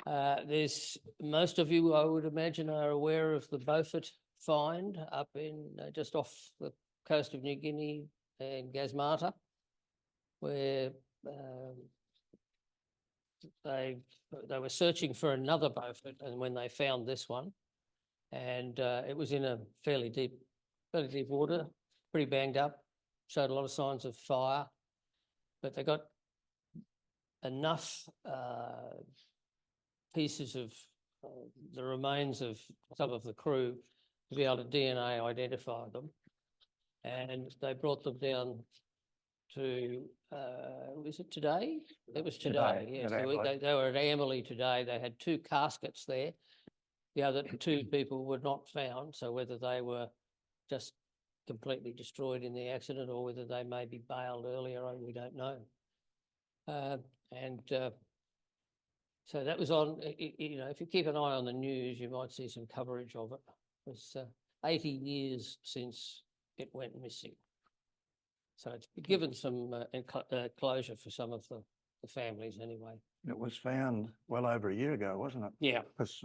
There's most of you, I would imagine, are aware of the Beaufort find up in just off the coast of New Guinea and Gasmata, where they were searching for another Beaufort, and when they found this one, and it was in a fairly deep water, pretty banged up, showed a lot of signs of fire, but they got enough pieces of the remains of some of the crew to be able to DNA identify them, and they brought them down to was it today? It was today. Yes, they were at Amberley today. They had 2 caskets there. The other 2 people were not found, so whether they were just completely destroyed in the accident or whether they may be bailed earlier on, we don't know. So that was on, you know, if you keep an eye on the news, you might see some coverage of it. It was 80 years since it went missing. So it's given some closure for some of the families anyway. It was found well over a year ago, wasn't it? Yeah. Because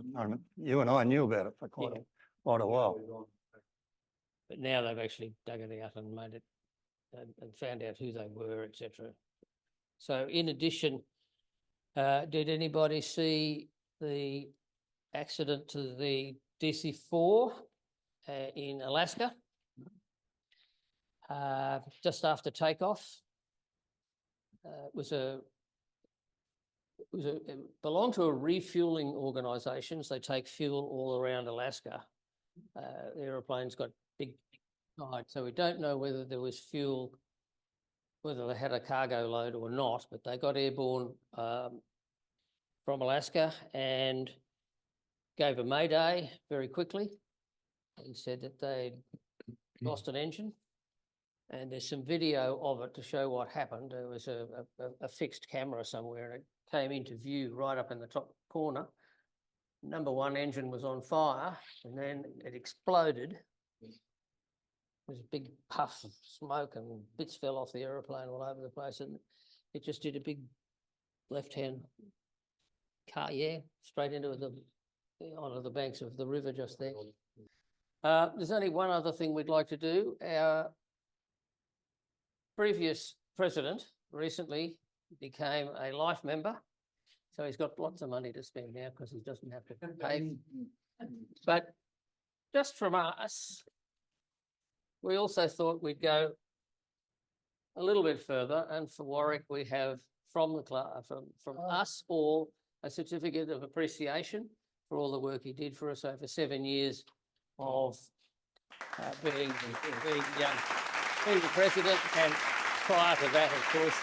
you and I knew about it for quite a while. But now they've actually dug it out and made it and found out who they were, etc. So in addition, did anybody see the accident to the DC-4 in Alaska? Just after takeoff. It belonged to a refueling organisation. They take fuel all around Alaska. The aeroplane's got big side, so we don't know whether there was fuel, whether they had a cargo load or not, but they got airborne from Alaska and gave a mayday very quickly and said that they'd lost an engine. And there's some video of it to show what happened. There was a fixed camera somewhere, and it came into view right up in the top corner. Number 1 engine was on fire, and then it exploded. There was a big puff of smoke, and bits fell off the aeroplane all over the place, and it just did a big left-hand car, straight into onto the banks of the river just there. There's only one other thing we'd like to do. Our previous president recently became a life member, so he's got lots of money to spend now because he doesn't have to pay. But just from us, we also thought we'd go a little bit further, and for Warwick, we have from the club, from us all, a certificate of appreciation for all the work he did for us over 7 years of being the president, and prior to that, of course,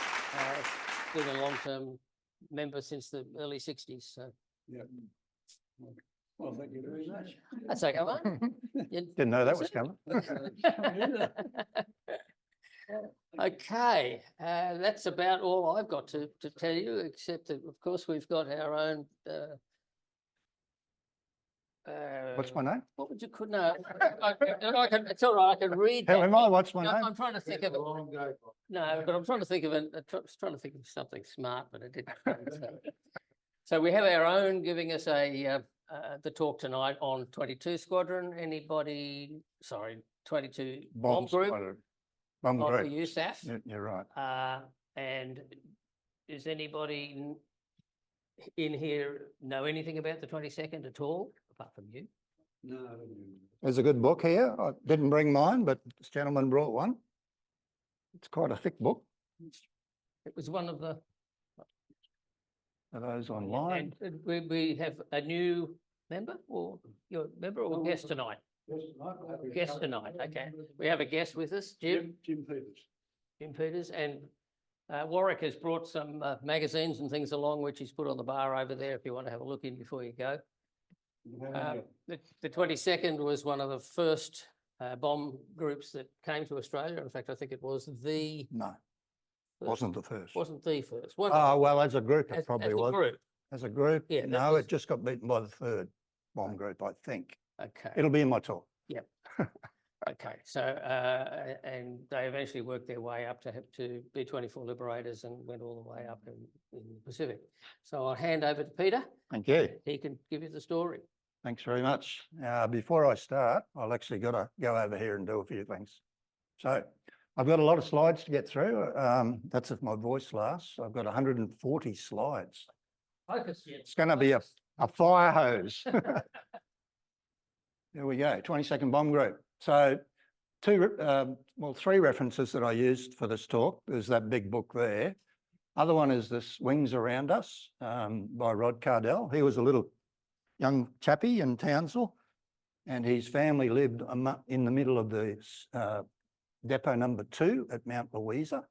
been a long-term member since the early 60s. So. Yeah. Well, thank you very much. That's okay, mate. Didn't know that was coming. Okay, that's about all I've got to tell you, except that, of course, we've got our own. What's my name? What would you could know? It's all right. I can read. How am I? What's my name? I'm trying to think of it. No, but I'm trying to think of it. I was trying to think of something smart, but I didn't. So we have our own giving us the talk tonight on 22 Squadron. Anybody? Sorry, 22 Bomb Group. Bomb Group USAAF. You're right. And is anybody in here know anything about the 22nd at all, apart from you? No. There's a good book here. I didn't bring mine, but this gentleman brought one. It's quite a thick book. It was one of the. Are those online? And we have a new member, or your member, or guest tonight? Guest tonight. Okay, we have a guest with us, Jim. Jim Peters. Jim Peters, and Warwick has brought some magazines and things along, which he's put on the bar over there if you want to have a look in before you go. The 22nd was one of the first bomb groups that came to Australia. In fact, I think it was the... No, wasn't the first. Wasn't the first. Oh, well, as a group, it probably was. Group. As a group? Yeah. No, it just got beaten by the 3rd bomb group, I think. Okay. It'll be in my talk. Yep. Okay, so, and they eventually worked their way up to B-24 Liberators and went all the way up in the Pacific. So I'll hand over to Peter. Thank you. He can give you the story. Thanks very much. Before I start, I'll actually got to go over here and do a few things. So I've got a lot of slides to get through. That's if my voice lasts. I've got 140 slides. Focus. It's going to be a fire hose. There we go, 22nd Bomb Group. So three references that I used for this talk. There's that big book there. Other one is this Wings Around Us by Rod Cardell. He was a little young chappie in Townsville, and his family lived in the middle of the depot number 2 at Mount Louisa,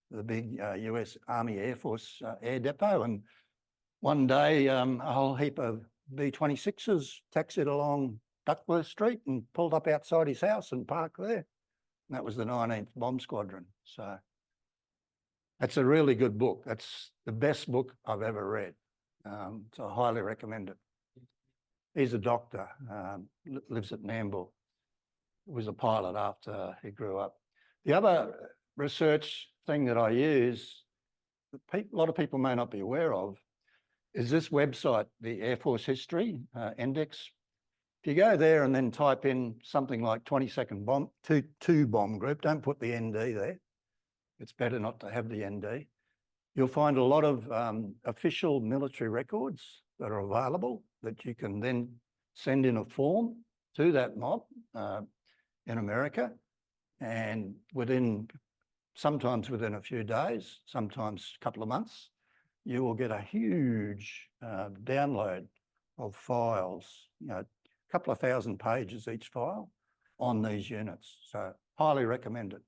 the big US Army Air Force air depot. And one day a whole heap of B-26s taxied along Duckworth Street and pulled up outside his house and parked there. And that was the 19th Bomb Squadron. So that's a really good book. That's the best book I've ever read. So I highly recommend it. He's a doctor, lives at Nambour. Was a pilot after he grew up. The other research thing that I use, a lot of people may not be aware of, is this website, the Air Force History Index. If you go there and then type in something like 22nd Bomb, 2 Bomb Group, don't put the ND there. It's better not to have the ND. You'll find a lot of official military records that are available that you can then send in a form to that mob in America. And sometimes within a few days, sometimes a couple of months, you will get a huge download of files, a couple of thousand pages each file on these units. So highly recommend it.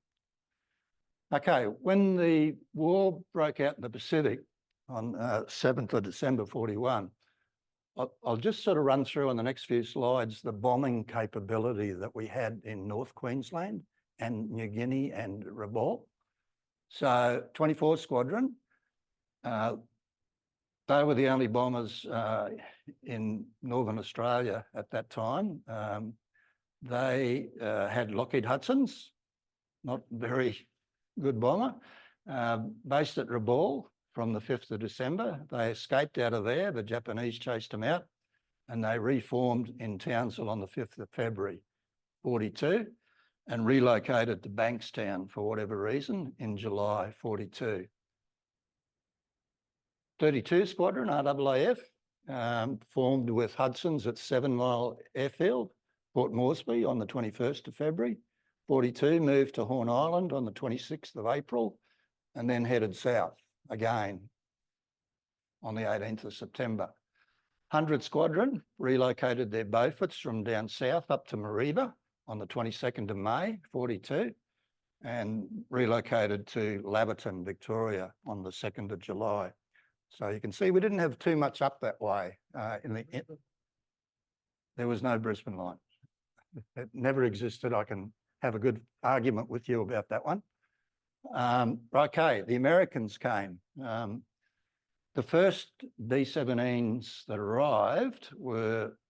Okay, when the war broke out in the Pacific on 7th of December 41, I'll just sort of run through on the next few slides the bombing capability that we had in North Queensland and New Guinea and Rabaul. So 24 Squadron, they were the only bombers in Northern Australia at that time. They had Lockheed Hudsons, not very good bomber, based at Rabaul from the 5th of December. They escaped out of there. The Japanese chased them out and they reformed in Townsville on the 5th of February, 42, and relocated to Bankstown for whatever reason in July 42. 32 Squadron, RAAF, formed with Hudson's at 7 Mile Airfield, Port Moresby on the 21st of February. 42 moved to Horn Island on the 26th of April and then headed south again on the 18th of September. 100 Squadron relocated their Beauforts from down south up to Mareeba on the 22nd of May, 42, and relocated to Laverton, Victoria on the 2nd of July. So you can see we didn't have too much up that way. There was no Brisbane line. It never existed. I can have a good argument with you about that one. Okay, the Americans came. The first B-17s that arrived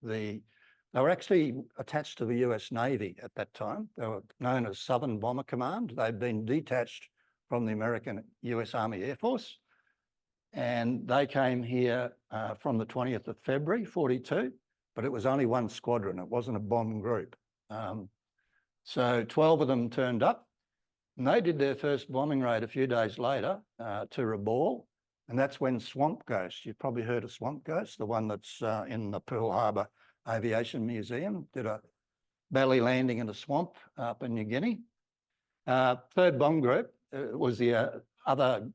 they were actually attached to the US Navy at that time. They were known as Southern Bomber Command. They'd been detached from the American US Army Air Force. And they came here from the 20th of February, 42, but it was only one squadron. It wasn't a bomb group. So 12 of them turned up and they did their first bombing raid a few days later to Rabaul. And that's when Swamp Ghost, you've probably heard of Swamp Ghost, the one that's in the Pearl Harbor Aviation Museum, did a belly landing in a swamp up in New Guinea. 3rd Bomb Group was the other.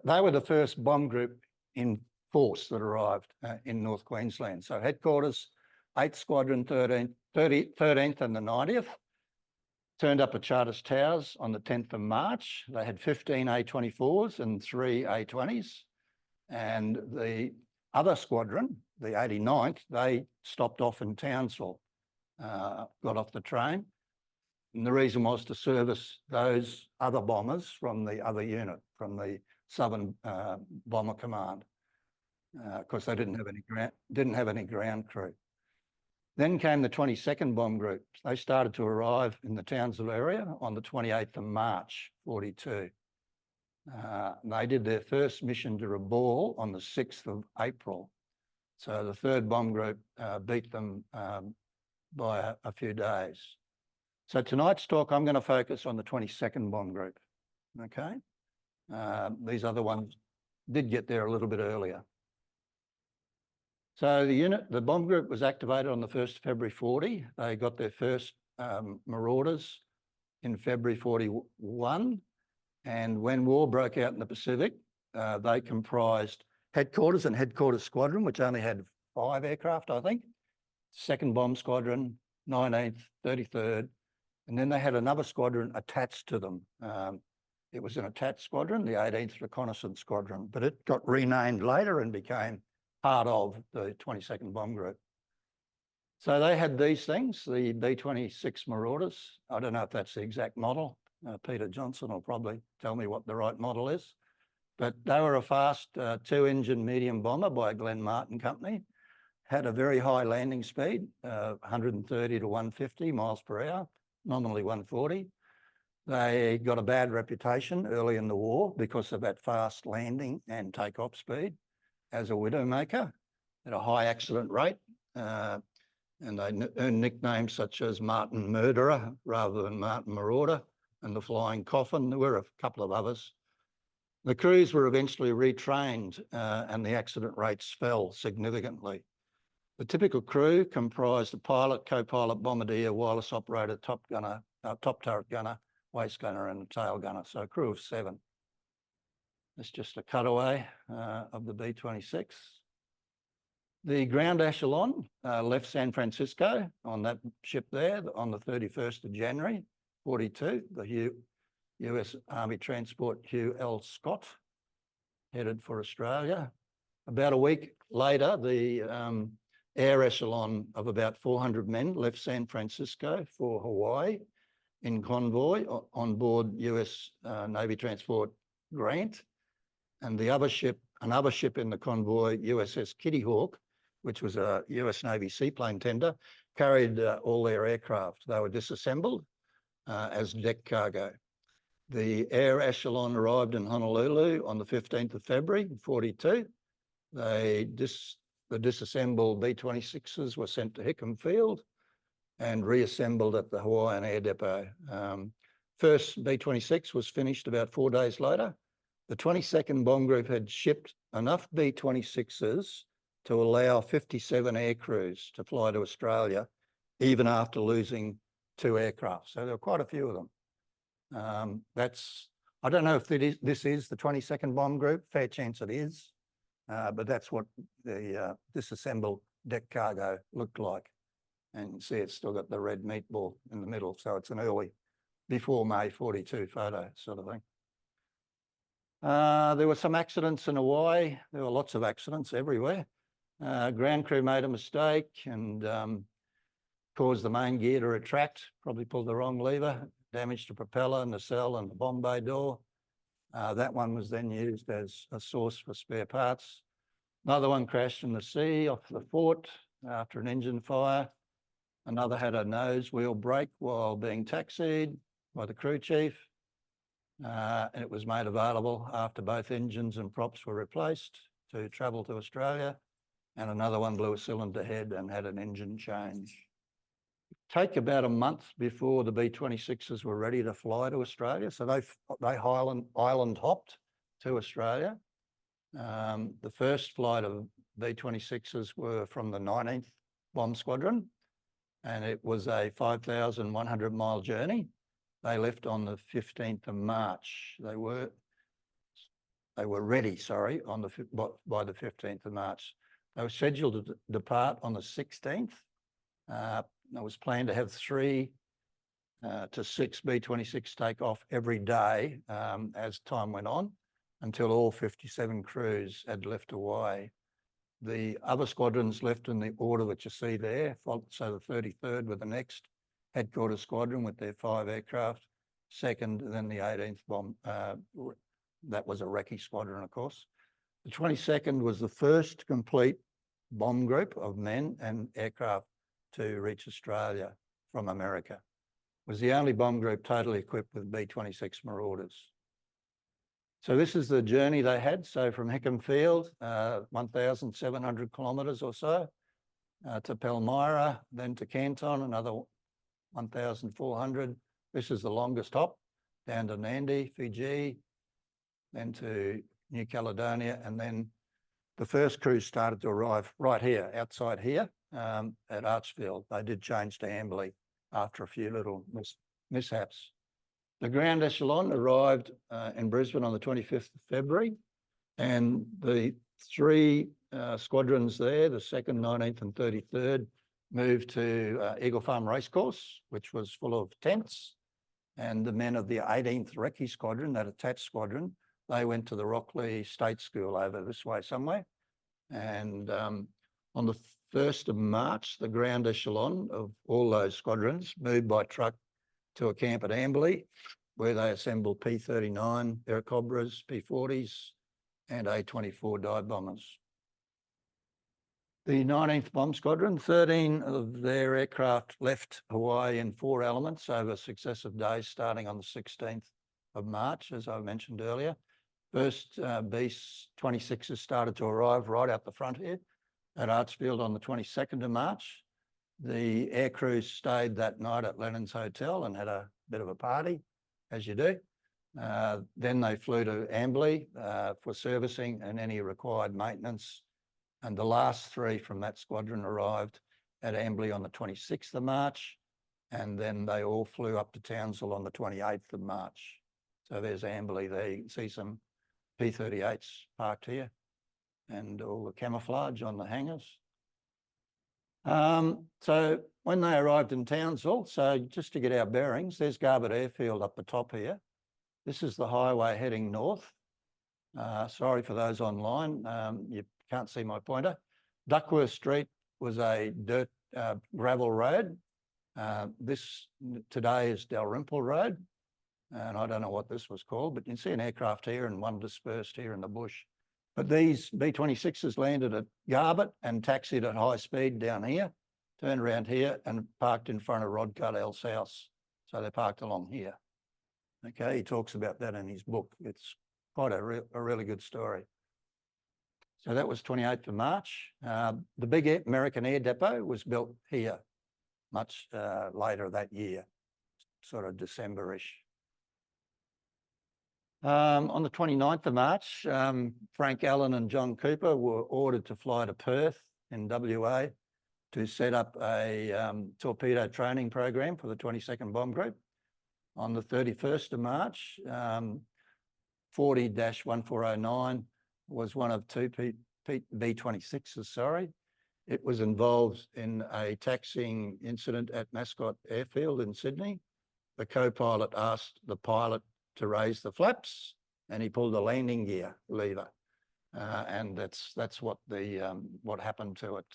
They were the first bomb group in force that arrived in North Queensland. So headquarters, 8th Squadron, 13th and the 90th, turned up at Charters Towers on the 10th of March. They had 15 A-24s and 3 A-20s. And the other squadron, the 89th, they stopped off in Townsville, got off the train. And the reason was to service those other bombers from the other unit, from the Southern Bomber Command, because they didn't have any ground crew. Then came the 22nd Bomb Group. They started to arrive in the Townsville area on the 28th of March, 42. They did their first mission to Rabaul on the 6th of April. So the 3rd Bomb Group beat them by a few days. So tonight's talk, I'm going to focus on the 22nd Bomb Group, okay? These other ones did get there a little bit earlier. So the bomb group was activated on the 1st of February 40. They got their first Marauders in February 41. And when war broke out in the Pacific, they comprised headquarters and headquarters squadron, which only had 5 aircraft, I think. 2nd Bomb Squadron, 19th, 33rd. And then they had another squadron attached to them. It was an attached squadron, the 18th Reconnaissance Squadron, but it got renamed later and became part of the 22nd Bomb Group. So they had these things, the B-26 Marauders. I don't know if that's the exact model. Peter Johnson will probably tell me what the right model is. But they were a fast 2-engine medium bomber by Glenn Martin Company. Had a very high landing speed, 130 to 150 miles per hour, nominally 140. They got a bad reputation early in the war because of that fast landing and takeoff speed as a widowmaker at a high accident rate. And they earned nicknames such as Martin Murderer rather than Martin Marauder and the Flying Coffin. There were a couple of others. The crews were eventually retrained and the accident rates fell significantly. The typical crew comprised a pilot, co-pilot, bombardier, wireless operator, top turret gunner, waist gunner and a tail gunner. So a crew of 7. It's just a cutaway of the B-26. The ground echelon left San Francisco on that ship there on the 31st of January, 42. The US Army Transport Hugh L. Scott headed for Australia. About a week later, the air echelon of about 400 men left San Francisco for Hawaii in convoy on board US Navy Transport Grant. And the other ship, another ship in the convoy, USS Kitty Hawk, which was a US Navy seaplane tender, carried all their aircraft. They were disassembled as deck cargo. The air echelon arrived in Honolulu on the 15th of February, 42. The disassembled B-26s were sent to Hickam Field and reassembled at the Hawaiian Air Depot. First B-26 was finished about 4 days later. The 22nd Bomb Group had shipped enough B-26s to allow 57 air crews to fly to Australia, even after losing 2 aircraft. So there were quite a few of them. I don't know if this is the 22nd Bomb Group, fair chance it is, but that's what the disassembled deck cargo looked like. And you can see it's still got the red meatball in the middle, so it's an early, before May 42 photo sort of thing. There were some accidents in Hawaii. There were lots of accidents everywhere. Ground crew made a mistake and caused the main gear to retract, probably pulled the wrong lever, damaged the propeller, nacelle and the bomb bay door. That one was then used as a source for spare parts. Another one crashed in the sea off the fort after an engine fire. Another had a nose wheel break while being taxied by the crew chief. And it was made available after both engines and props were replaced to travel to Australia. And another one blew a cylinder head and had an engine change. Take about a month before the B-26s were ready to fly to Australia. So they island hopped to Australia. The first flight of B-26s were from the 19th Bomb Squadron, and it was a 5,100 mile journey. They left on the 15th of March. They were ready, sorry, by the 15th of March. They were scheduled to depart on the 16th. It was planned to have 3 to 6 B-26 take off every day as time went on until all 57 crews had left Hawaii. The other squadrons left in the order that you see there. So the 33rd were the next headquarters squadron with their 5 aircraft. Second, then the 18th bomb. That was a recce squadron, of course. The 22nd was the first complete bomb group of men and aircraft to reach Australia from America. Was the only bomb group totally equipped with B-26 Marauders. So this is the journey they had. So from Hickam Field, 1,700 kilometres or so, to Palmyra, then to Canton, another 1,400. This is the longest hop, down to Nandi, Fiji, then to New Caledonia, and then the first cruise started to arrive right here, outside here, at Archerfield. They did change to Amberley after a few little mishaps. The ground echelon arrived in Brisbane on the 25th of February, and the three squadrons there, the 2nd, 19th and 33rd, moved to Eagle Farm Racecourse, which was full of tents, and the men of the 18th Recce Squadron, that attached squadron, they went to the Rockley State School over this way somewhere. And on the 1st of March, the ground echelon of all those squadrons moved by truck to a camp at Amberley, where they assembled P-39 Aircobras, P-40s and A-24 dive bombers. The 19th Bomb Squadron, 13 of their aircraft left Hawaii in 4 elements over successive days, starting on the 16th of March, as I mentioned earlier. First B-26s started to arrive right out the front here at Archerfield on the 22nd of March. The air crews stayed that night at Lennon's Hotel and had a bit of a party, as you do. Then they flew to Amberley for servicing and any required maintenance. And the last 3 from that squadron arrived at Amberley on the 26th of March. And then they all flew up to Townsville on the 28th of March. So there's Amberley there. You can see some P-38s parked here and all the camouflage on the hangars. So when they arrived in Townsville, so just to get our bearings, there's Garbutt Airfield up the top here. This is the highway heading north. Sorry for those online, you can't see my pointer. Duckworth Street was a dirt gravel road. This today is Dalrymple Road. And I don't know what this was called, but you can see an aircraft here and one dispersed here in the bush. But these B-26s landed at Garbutt and taxied at high speed down here, turned around here and parked in front of Rod Cardell's house. So they parked along here. Okay, he talks about that in his book. It's quite a really good story. So that was 28th of March. The big American Air Depot was built here much later that year, sort of December-ish. On the 29th of March, Frank Allen and John Cooper were ordered to fly to Perth in WA to set up a torpedo training program for the 22nd Bomb Group. On the 31st of March, 40-1409 was one of 2 B-26s, sorry. It was involved in a taxiing incident at Mascot Airfield in Sydney. The co-pilot asked the pilot to raise the flaps and he pulled the landing gear lever. And that's what happened to it.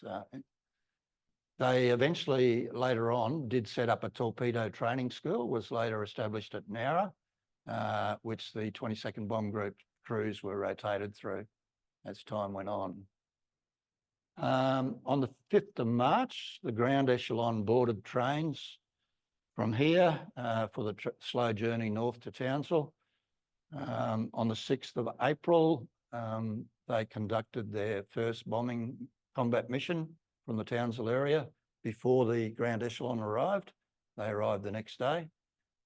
They eventually, later on, did set up a torpedo training school, was later established at Nowra, which the 22nd Bomb Group crews were rotated through as time went on. On the 5th of March, the ground echelon boarded trains from here for the slow journey north to Townsville. On the 6th of April, they conducted their first bombing combat mission from the Townsville area before the ground echelon arrived. They arrived the next day,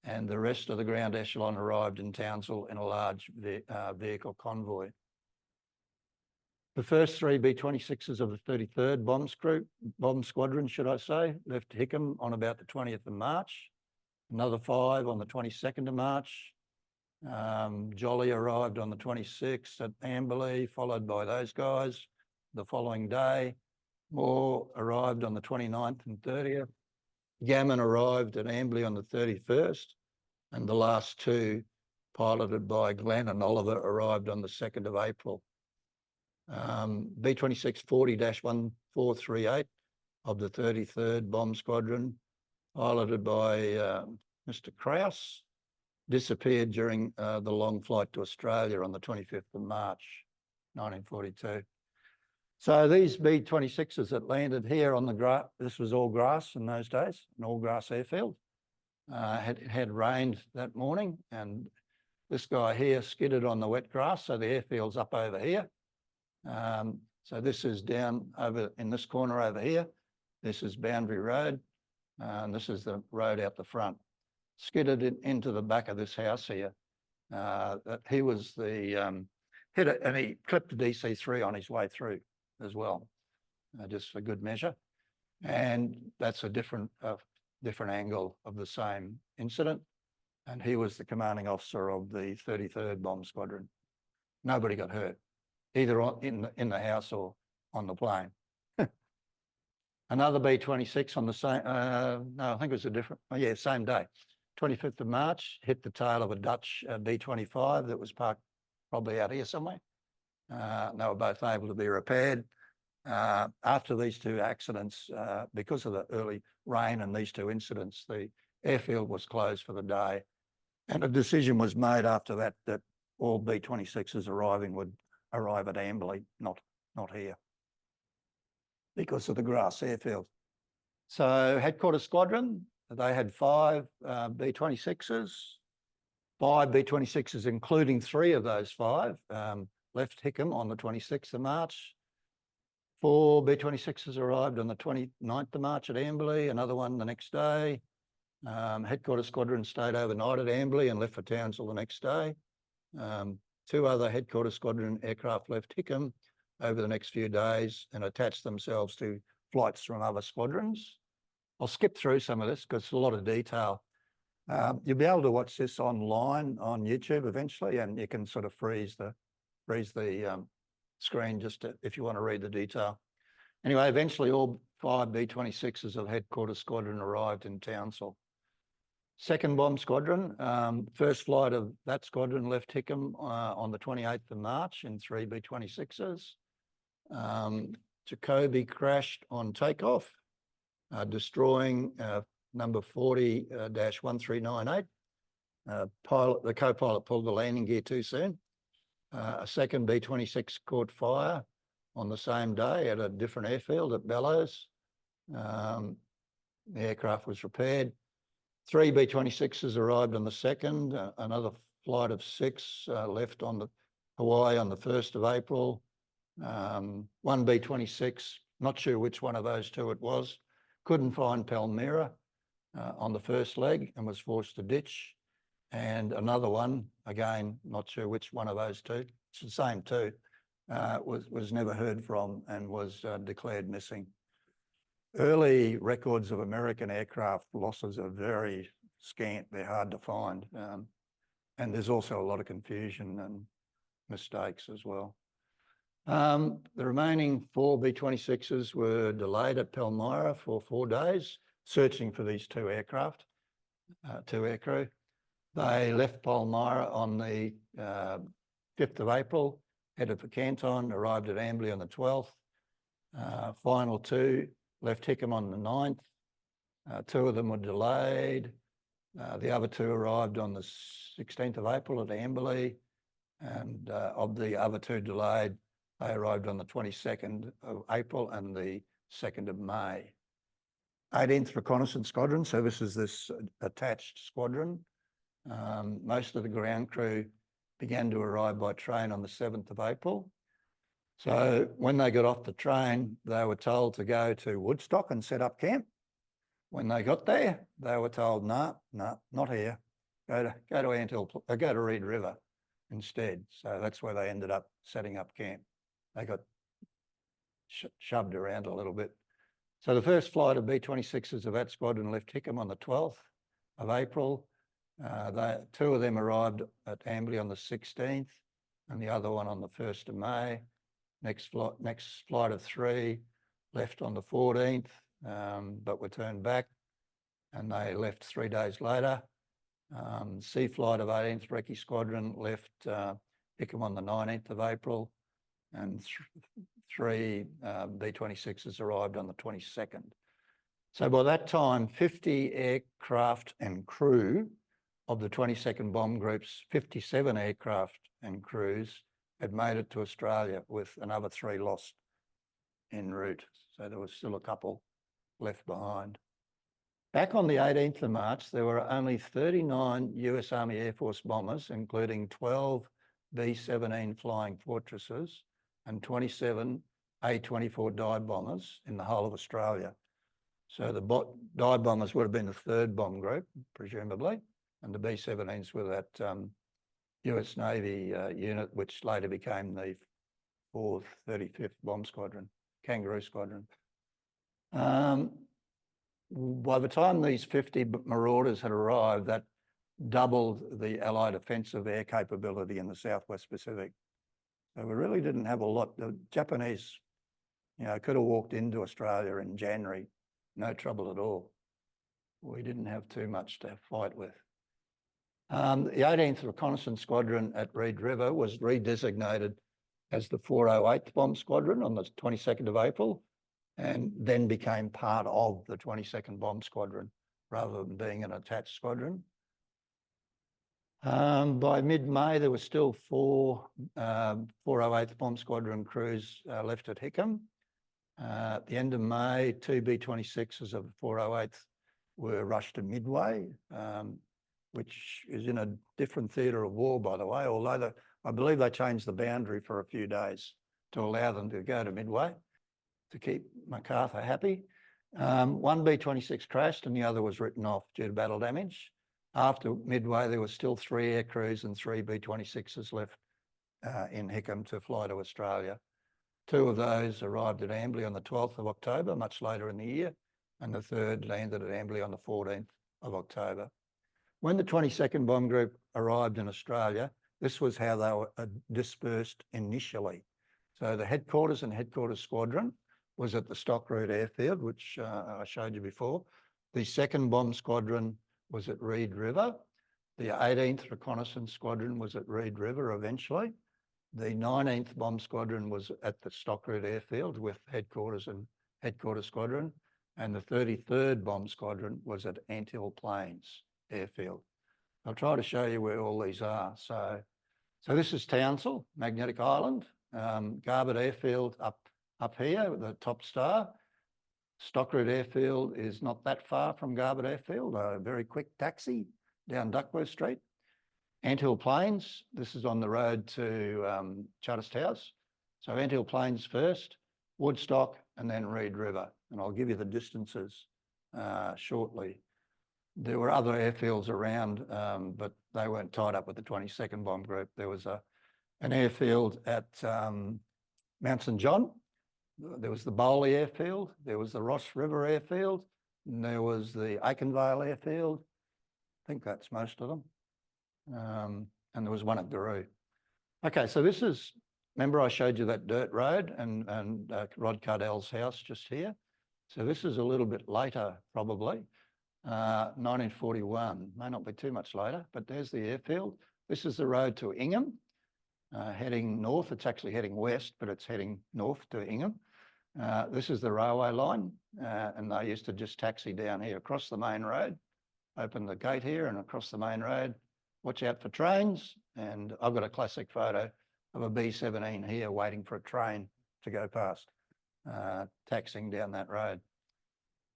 and the rest of the ground echelon arrived in Townsville in a large vehicle convoy. The first 3 B-26s of the 33rd Bomb Squadron, should I say, left Hickam on about the 20th of March. Another 5 on the 22nd of March. Jolly arrived on the 26th at Amberley, followed by those guys the following day. Moore arrived on the 29th and 30th. Gammon arrived at Amberley on the 31st. And the last 2, piloted by Glenn and Oliver, arrived on the 2nd of April. B-26 40-1438 of the 33rd Bomb Squadron, piloted by Mr. Krause, disappeared during the long flight to Australia on the 25th of March, 1942. So these B-26s that landed here on the grass, this was all grass in those days, an all grass airfield. Had rained that morning, and this guy here skidded on the wet grass, so the airfield's up over here. So this is down over in this corner over here. This is Boundary Road, and this is the road out the front. Skidded into the back of this house here. He was the hit it, and he clipped a DC-3 on his way through as well, just for good measure. And that's a different angle of the same incident. And he was the commanding officer of the 33rd Bomb Squadron. Nobody got hurt, either in the house or on the plane. Another B-26 on the same, no, I think it was a different, oh yeah, same day. 25th of March, hit the tail of a Dutch B-25 that was parked probably out here somewhere. They were both able to be repaired. After these two accidents, because of the early rain and these two incidents, the airfield was closed for the day. And a decision was made after that that all B-26s arriving would arrive at Amberley, not here, because of the grass airfield. So Headquarters Squadron, they had 5 B-26s, 5 B-26s, including 3 of those 5, left Hickam on the 26th of March. 4 B-26s arrived on the 29th of March at Amberley, another one the next day. Headquarters Squadron stayed overnight at Amberley and left for Townsville the next day. 2 other Headquarters Squadron aircraft left Hickam over the next few days and attached themselves to flights from other squadrons. I'll skip through some of this because it's a lot of detail. You'll be able to watch this online on YouTube eventually, and you can sort of freeze the screen just if you want to read the detail. Anyway, eventually all 5 B-26s of Headquarters Squadron arrived in Townsville. 2nd Bomb Squadron, first flight of that squadron left Hickam on the 28th of March in 3 B-26s. Jacoby crashed on takeoff, destroying number 40-1398. The co-pilot pulled the landing gear too soon. A 2nd B-26 caught fire on the same day at a different airfield at Bellows. The aircraft was repaired. 3 B-26s arrived on the 2nd. Another flight of 6 left on the Hawaii on the 1st of April. 1 B-26, not sure which one of those 2 it was, couldn't find Palmyra on the first leg and was forced to ditch. And another one, again, not sure which one of those 2, it's the same 2, was never heard from and was declared missing. Early records of American aircraft losses are very scant. They're hard to find. And there's also a lot of confusion and mistakes as well. The remaining 4 B-26s were delayed at Palmyra for 4 days, searching for these 2 aircraft, 2 aircrew. They left Palmyra on the 5th of April, headed for Canton, arrived at Amberley on the 12th. Final 2 left Hickam on the 9th. 2 of them were delayed. The other 2 arrived on the 16th of April at Amberley. And of the other 2 delayed, they arrived on the 22nd of April and the 2nd of May. 18th Reconnaissance Squadron, so this is this attached squadron. Most of the ground crew began to arrive by train on the 7th of April. So when they got off the train, they were told to go to Woodstock and set up camp. When they got there, they were told, no, not here. Go to Antil, go to Reid River instead. So that's where they ended up setting up camp. They got shoved around a little bit. So the first flight of B-26s of that squadron left Hickam on the 12th of April. 2 of them arrived at Amberley on the 16th and the other one on the 1st of May. Next flight of 3 left on the 14th, but were turned back, and they left 3 days later. C flight of 18th Recce Squadron left Hickam on the 19th of April, and 3 B-26s arrived on the 22nd. So by that time, 50 aircraft and crew of the 22nd Bomb Group's 57 aircraft and crews had made it to Australia, with another 3 lost en route. So there was still a couple left behind. Back on the 18th of March, there were only 39 US Army Air Force bombers, including 12 B-17 Flying Fortresses and 27 A-24 dive bombers in the whole of Australia. So the dive bombers would have been the third bomb group, presumably, and the B-17s were that US Navy unit, which later became the 4th 35th Bomb Squadron, Kangaroo Squadron. By the time these 50 Marauders had arrived, that doubled the Allied offensive air capability in the Southwest Pacific. So we really didn't have a lot. The Japanese, could have walked into Australia in January, no trouble at all. We didn't have too much to fight with. The 18th Reconnaissance Squadron at Reid River was redesignated as the 408th Bomb Squadron on the 22nd of April, and then became part of the 22nd Bomb Squadron rather than being an attached squadron. By mid-May, there were still 4 408th Bomb Squadron crews left at Hickam. At the end of May, 2 B-26s of the 408th were rushed to Midway, which is in a different theatre of war, by the way, although I believe they changed the boundary for a few days to allow them to go to Midway to keep MacArthur happy. 1 B-26 crashed and the other was written off due to battle damage. After Midway, there were still 3 air crews and 3 B-26s left in Hickam to fly to Australia. 2 of those arrived at Amberley on the 12th of October, much later in the year, and the 3rd landed at Amberley on the 14th of October. When the 22nd Bomb Group arrived in Australia, this was how they were dispersed initially. So the headquarters and headquarters squadron was at the Stockroute Airfield, which I showed you before. The 2nd Bomb Squadron was at Reid River. The 18th Reconnaissance Squadron was at Reid River eventually. The 19th Bomb Squadron was at the Stockroute Airfield with headquarters and headquarters squadron. And the 33rd Bomb Squadron was at Antil Plains Airfield. I'll try to show you where all these are. So this is Townsville, Magnetic Island, Garbutt Airfield up here with the top star. Stockroute Airfield is not that far from Garbutt Airfield, a very quick taxi down Duckworth Street. Antil Plains, this is on the road to Charters Towers. So Antil Plains first, Woodstock, and then Reid River. And I'll give you the distances shortly. There were other airfields around, but they weren't tied up with the 22nd Bomb Group. There was an airfield at Mount St John. There was the Bowley Airfield. There was the Ross River Airfield. And there was the Aikenvale Airfield. I think that's most of them. And there was one at Garoo. Okay, so this is, remember I showed you that dirt road and Rod Cardell's house just here. So this is a little bit later, probably. 1941, may not be too much later, but there's the airfield. This is the road to Ingham, heading north. It's actually heading west, but it's heading north to Ingham. This is the railway line, and they used to just taxi down here across the main road, open the gate here and across the main road. Watch out for trains. And I've got a classic photo of a B-17 here waiting for a train to go past, taxiing down that road.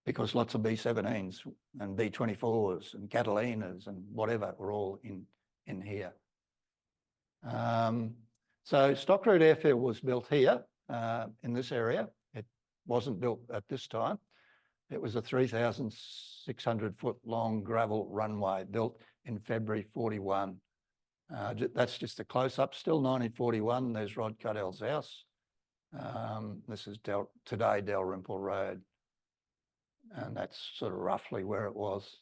Because lots of B-17s and B-24s and Catalinas and whatever were all in here. So Stockroute Airfield was built here in this area. It wasn't built at this time. It was a 3,600 foot long gravel runway built in February 41. That's just a close up, still 1941. There's Rod Cardell's house. This is today Dalrymple Road. And that's sort of roughly where it was.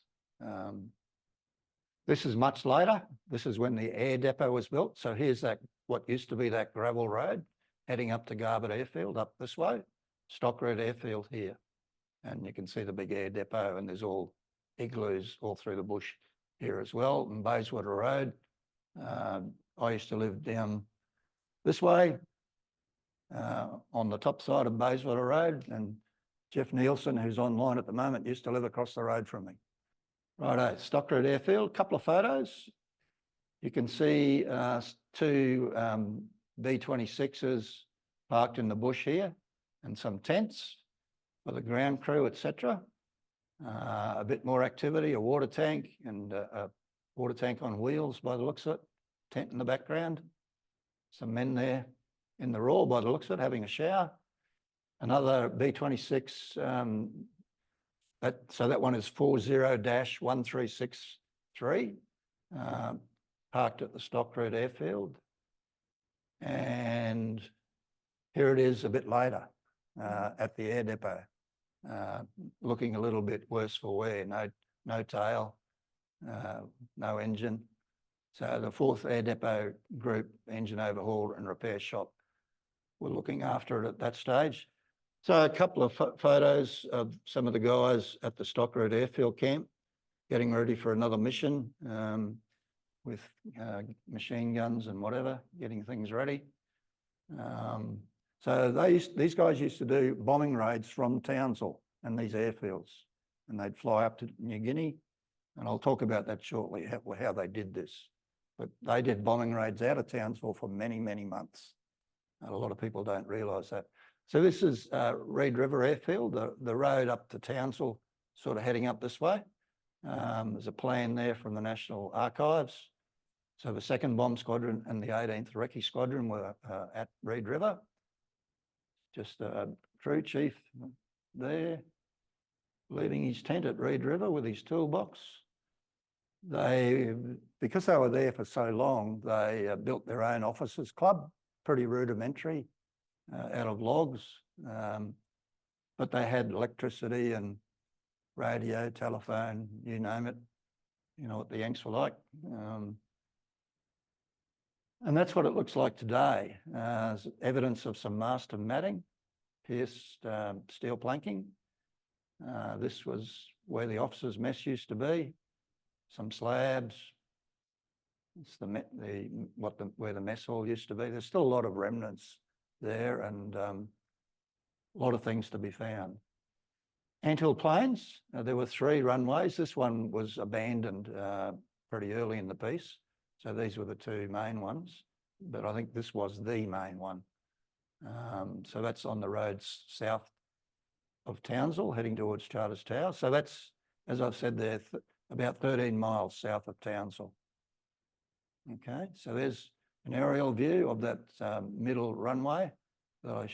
This is much later. This is when the air depot was built. So here's that, what used to be that gravel road heading up to Garbutt Airfield up this way, Stockroute Airfield here. And you can see the big air depot and there's all igloos all through the bush here as well. And Bayswater Road. I used to live down this way on the top side of Bayswater Road, and Jeff Nielsen, who's online at the moment, used to live across the road from me. Righto, Stockroute Airfield, couple of photos. You can see 2 B-26s parked in the bush here. and some tents for the ground crew, etc. A bit more activity, a water tank and a water tank on wheels by the looks of it, tent in the background. Some men there in the raw by the looks of it, having a shower. Another B-26, so that one is 40-1363, parked at the Stockroute Airfield. And here it is a bit later at the air depot, looking a little bit worse for wear, no tail, no engine. So the 4th Air Depot Group engine overhaul and repair shop were looking after it at that stage. So a couple of photos of some of the guys at the Stockroute Airfield camp getting ready for another mission with machine guns and whatever, getting things ready. So these guys used to do bombing raids from Townsville and these airfields, and they'd fly up to New Guinea, and I'll talk about that shortly, how they did this. But they did bombing raids out of Townsville for many, many months. And a lot of people don't realise that. So this is Reid River Airfield, the road up to Townsville, sort of heading up this way. There's a plan there from the National Archives. So the 2nd Bomb Squadron and the 18th Recce Squadron were at Reid River. Just a crew chief there, leaving his tent at Reid River with his toolbox. Because they were there for so long, they built their own officers' club, pretty rudimentary, out of logs. But they had electricity and radio, telephone, you name it. You know what the Yanks were like. And that's what it looks like today. There's evidence of some master matting, pierced steel planking. This was where the officers' mess used to be. Some slabs. It's where the mess hall used to be. There's still a lot of remnants there and a lot of things to be found. Antil planes, there were 3 runways. This one was abandoned pretty early in the piece. So these were the 2 main ones, but I think this was the main one. So that's on the roads south of Townsville, heading towards Charters Tower. So that's, as I've said there, about 13 miles south of Townsville. Okay, so there's an aerial view of that middle runway that I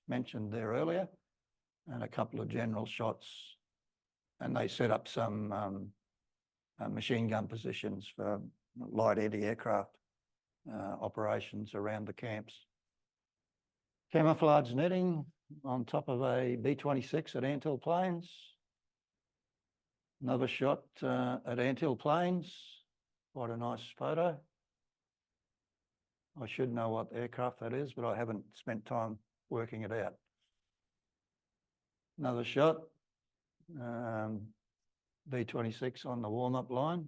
mentioned there earlier, and a couple of general shots. And they set up some machine gun positions for light anti-aircraft operations around the camps. Camouflage netting on top of a B-26 at Antil Plains. Another shot at Antil Plains. Quite a nice photo. I should know what aircraft that is, but I haven't spent time working it out. Another shot. B-26 on the warm-up line.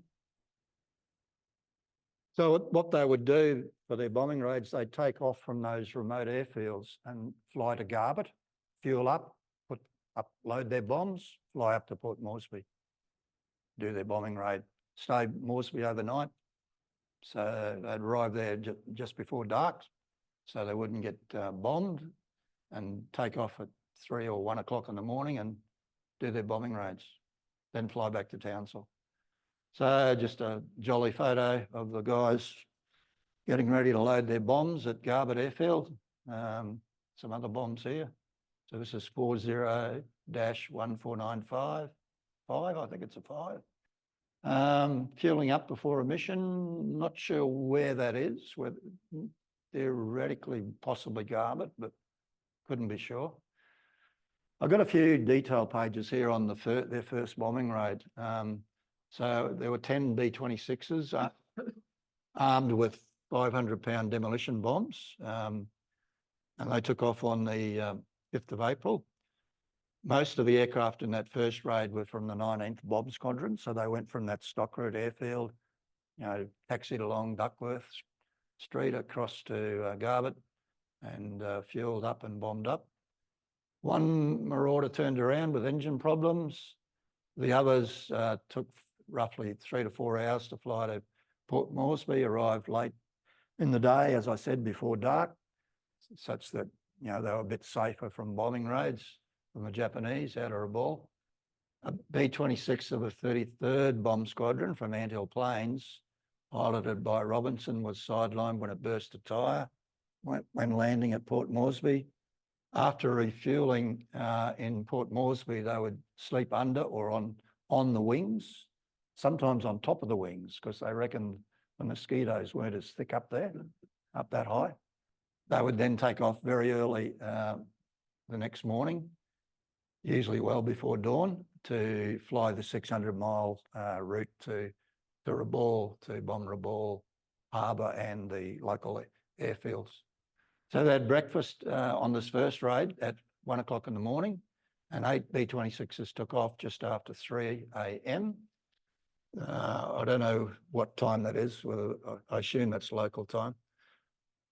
So what they would do for their bombing raids, they'd take off from those remote airfields and fly to Garbutt, fuel up, load their bombs, fly up to Port Moresby, do their bombing raid, stay Moresby overnight. So they'd arrive there just before dark, so they wouldn't get bombed, and take off at 3 or 1 o'clock in the morning and do their bombing raids, then fly back to Townsville. So just a jolly photo of the guys getting ready to load their bombs at Garbutt Airfield. Some other bombs here. So this is 40-1495, I think it's a 5. Fueling up before a mission, not sure where that is, whether theoretically possibly Garbutt, but couldn't be sure. I've got a few detail pages here on their first bombing raid. So there were 10 B-26s armed with 500-pound demolition bombs, and they took off on the 5th of April. Most of the aircraft in that first raid were from the 19th Bomb Squadron, so they went from that Stockroute Airfield, taxied along Duckworth Street across to Garbutt and fueled up and bombed up. One Marauder turned around with engine problems. The others took roughly 3 to 4 hours to fly to Port Moresby, arrived late in the day, as I said, before dark, such that you know, they were a bit safer from bombing raids from the Japanese out of Rabaul. A B-26 of the 33rd Bomb Squadron from Antil Plains, piloted by Robinson, was sidelined when it burst a tyre when landing at Port Moresby. After refuelling in Port Moresby, they would sleep under or on the wings, sometimes on top of the wings, because they reckoned the mosquitoes weren't as thick up there, up that high. They would then take off very early the next morning, usually well before dawn, to fly the 600-mile route to Rabaul, to bomb Rabaul Harbour and the local airfields. So they had breakfast on this first raid at 1 o'clock in the morning, and 8 B-26s took off just after 3 a.m. I don't know what time that is, whether I assume that's local time.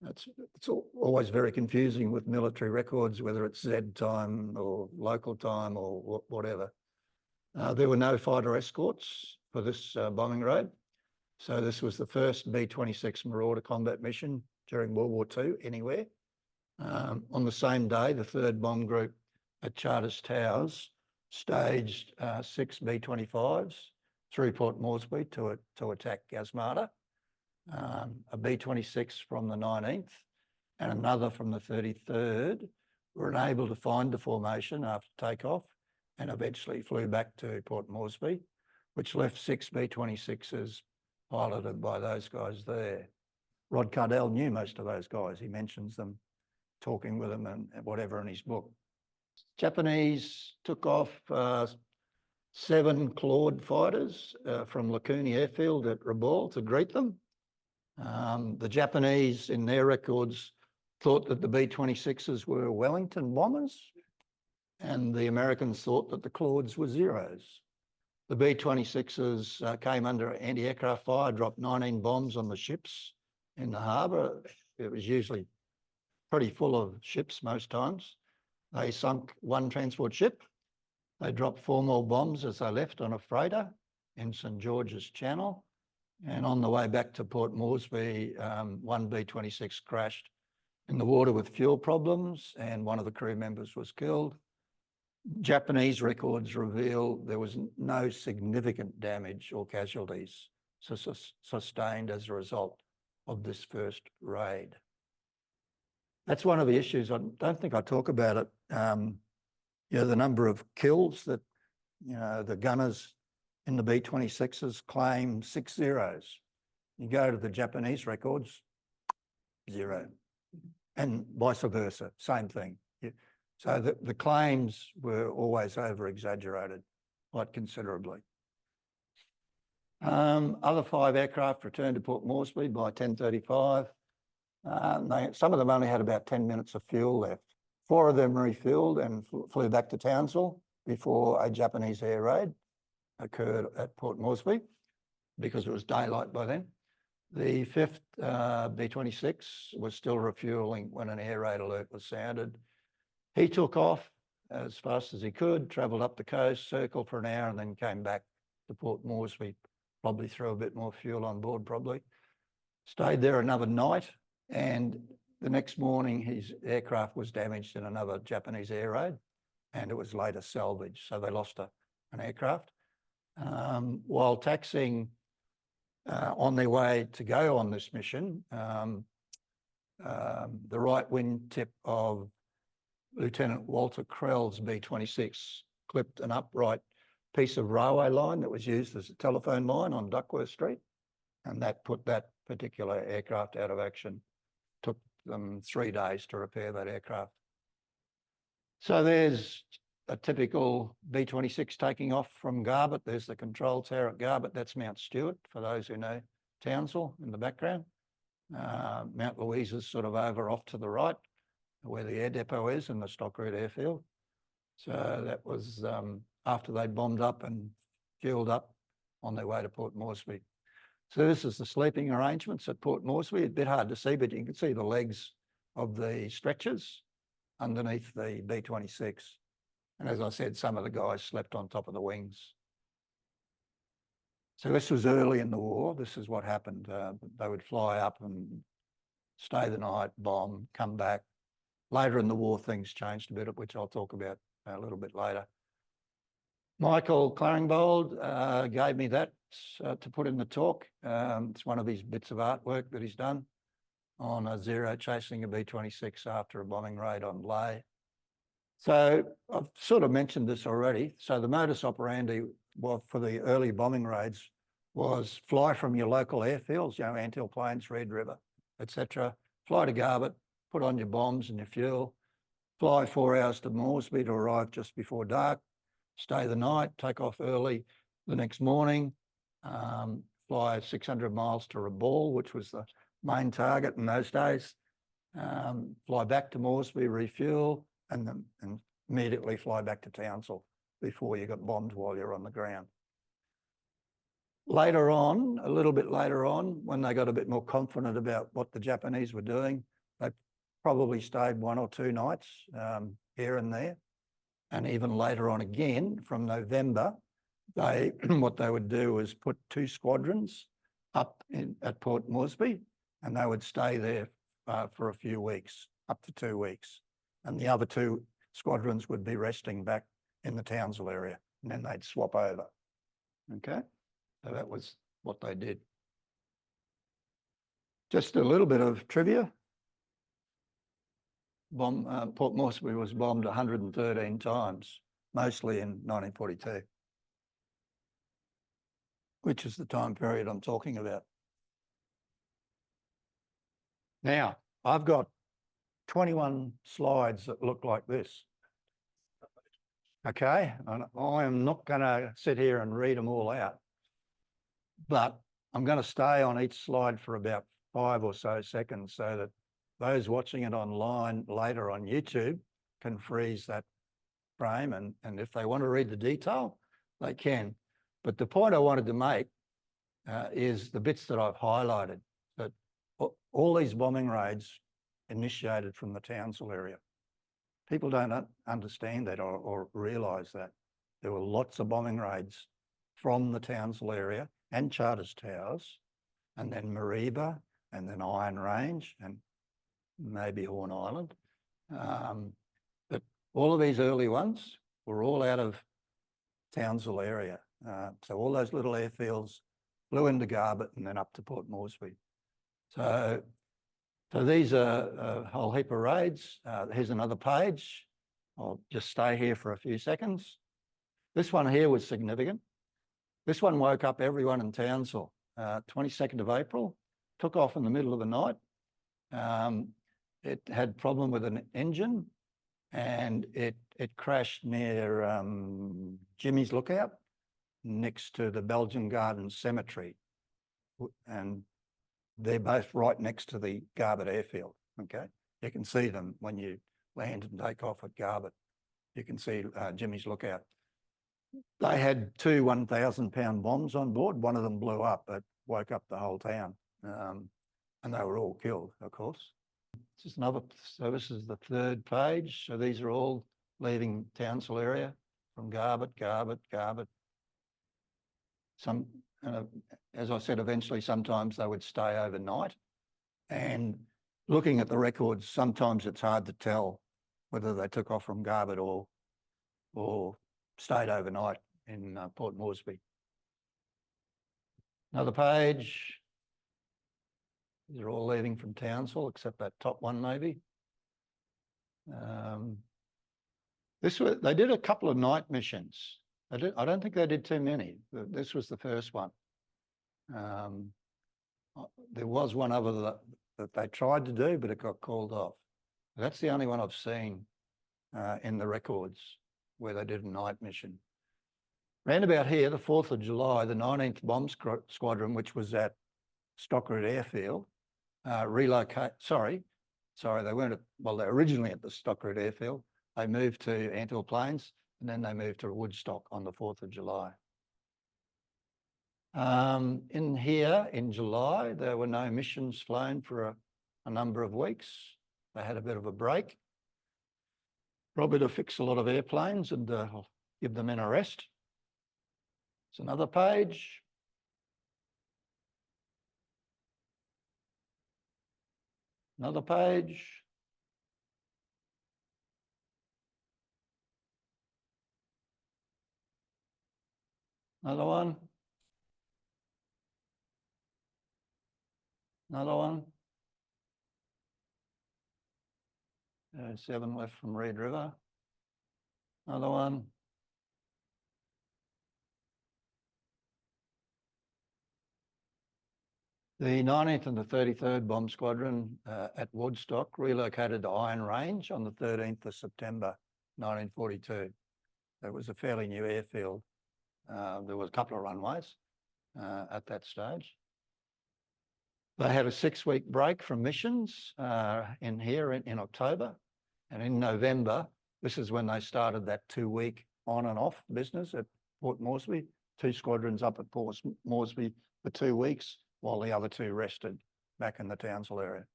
It's always very confusing with military records, whether it's Z time or local time or whatever. There were no fighter escorts for this bombing raid. So this was the first B-26 Marauder combat mission during World War II anywhere. On the same day, the 3rd Bomb Group at Charters Towers staged 6 B-25s through Port Moresby to attack Gasmata. A B-26 from the 19th and another from the 33rd were unable to find the formation after takeoff and eventually flew back to Port Moresby, which left 6 B-26s piloted by those guys there. Rod Cardell knew most of those guys. He mentions them, talking with them and whatever in his book. Japanese took off 7 Claude fighters from Lakuni Airfield at Rabaul to greet them. The Japanese, in their records, thought that the B-26s were Wellington bombers, and the Americans thought that the Claudes were Zeros. The B-26s came under anti-aircraft fire, dropped 19 bombs on the ships in the harbour. It was usually pretty full of ships most times. They sunk 1 transport ship. They dropped 4 more bombs as they left on a freighter in St George's Channel. And on the way back to Port Moresby, 1 B-26 crashed in the water with fuel problems, and one of the crew members was killed. Japanese records reveal there was no significant damage or casualties sustained as a result of this first raid. That's one of the issues. I don't think I talk about it. You know, the number of kills that, you know, the gunners in the B-26s claim 6 zeros. You go to the Japanese records, 0. And vice versa, same thing. So the claims were always over-exaggerated quite considerably. Other 5 aircraft returned to Port Moresby by 10:35. Some of them only had about 10 minutes of fuel left. 4 of them refueled and flew back to Townsville before a Japanese air raid occurred at Port Moresby because it was daylight by then. The 5th B-26 was still refueling when an air raid alert was sounded. He took off as fast as he could, travelled up the coast, circled for an hour, and then came back to Port Moresby, probably threw a bit more fuel on board, probably. Stayed there another night, and the next morning his aircraft was damaged in another Japanese air raid, and it was later salvaged, so they lost an aircraft. While taxiing on their way to go on this mission, the right wingtip of Lieutenant Walter Krell's B-26 clipped an upright piece of railway line that was used as a telephone line on Duckworth Street, and that put that particular aircraft out of action. Took them 3 days to repair that aircraft. So there's a typical B-26 taking off from Garbutt. There's the control tower at Garbutt. That's Mount Stewart, for those who know Townsville in the background. Mount Louise is sort of over off to the right, where the air depot is and the Stockroute Airfield. So that was after they bombed up and fueled up on their way to Port Moresby. So this is the sleeping arrangements at Port Moresby. It's a bit hard to see, but you can see the legs of the stretchers underneath the B-26. And as I said, some of the guys slept on top of the wings. So this was early in the war. This is what happened. They would fly up and stay the night, bomb, come back, later in the war, things changed a bit, which I'll talk about a little bit later. Michael Claringbold gave me that to put in the talk. It's one of his bits of artwork that he's done on a Zero chasing a B-26 after a bombing raid on Ley. So I've sort of mentioned this already. So the modus operandi for the early bombing raids was fly from your local airfields, Antil Plains, Reid River, etc. Fly to Garbutt, put on your bombs and your fuel, fly 4 hours to Moresby to arrive just before dark, stay the night, take off early the next morning, fly 600 miles to Rabaul, which was the main target in those days, fly back to Moresby, refuel, and immediately fly back to Townsville before you got bombed while you're on the ground. Later on, a little bit later on, when they got a bit more confident about what the Japanese were doing, they probably stayed 1 or 2 nights here and there. And even later on again, from November, what they would do is put 2 squadrons up at Port Moresby, and they would stay there for a few weeks, up to 2 weeks. And the other 2 squadrons would be resting back in the Townsville area, and then they'd swap over. Okay, so that was what they did. Just a little bit of trivia. Port Moresby was bombed 113 times, mostly in 1942, which is the time period I'm talking about. Now, I've got 21 slides that look like this. Okay, and I am not going to sit here and read them all out, but I'm going to stay on each slide for about 5 or so seconds so that those watching it online later on YouTube can freeze that frame, and if they want to read the detail, they can. But the point I wanted to make is the bits that I've highlighted, that all these bombing raids initiated from the Townsville area. People don't understand that or realise that. There were lots of bombing raids from the Townsville area and Charters Towers, and then Mariba, and then Iron Range, and maybe Horn Island. But all of these early ones were all out of Townsville area. So all those little airfields flew into Garbutt and then up to Port Moresby. So these are a whole heap of raids. Here's another page. I'll just stay here for a few seconds. This one here was significant. This one woke up everyone in Townsville. 22nd of April, took off in the middle of the night. It had problem with an engine, and it crashed near Jimmy's Lookout next to the Belgian Gardens Cemetery. And they're both right next to the Garbutt Airfield, okay? You can see them when you land and take off at Garbutt. You can see Jimmy's Lookout. They had 2 1,000-pound bombs on board. One of them blew up. It woke up the whole town. And they were all killed, of course. Just another, so this is the 3rd page. So these are all leaving Townsville area from Garbutt. Some, as I said, eventually sometimes they would stay overnight. And looking at the records, sometimes it's hard to tell whether they took off from Garbutt or stayed overnight in Port Moresby. Another page. They're all leaving from Townsville, except that top one maybe. They did a couple of night missions. I don't think they did too many. This was the first one. There was one other that they tried to do, but it got called off. That's the only one I've seen in the records where they did a night mission. Round about here, the 4th of July, the 19th Bomb Squadron, which was at Stockroute Airfield, they weren't they were originally at the Stockroute Airfield. They moved to Antil Plains, and then they moved to Woodstock on the 4th of July. In here, in July, there were no missions flown for a number of weeks. They had a bit of a break, probably to fix a lot of airplanes and give them in a rest. It's another page. Another page. Another one. Another one. 7 left from Reid River. Another one. The 19th and the 33rd Bomb Squadron at Woodstock relocated to Iron Range on the 13th of September 1942. That was a fairly new airfield. There was a couple of runways at that stage. They had a 6-week break from missions in October. And in November, this is when they started that 2-week on and off business at Port Moresby. 2 squadrons up at Port Moresby for 2 weeks, while the other 2 rested back in the Townsville area.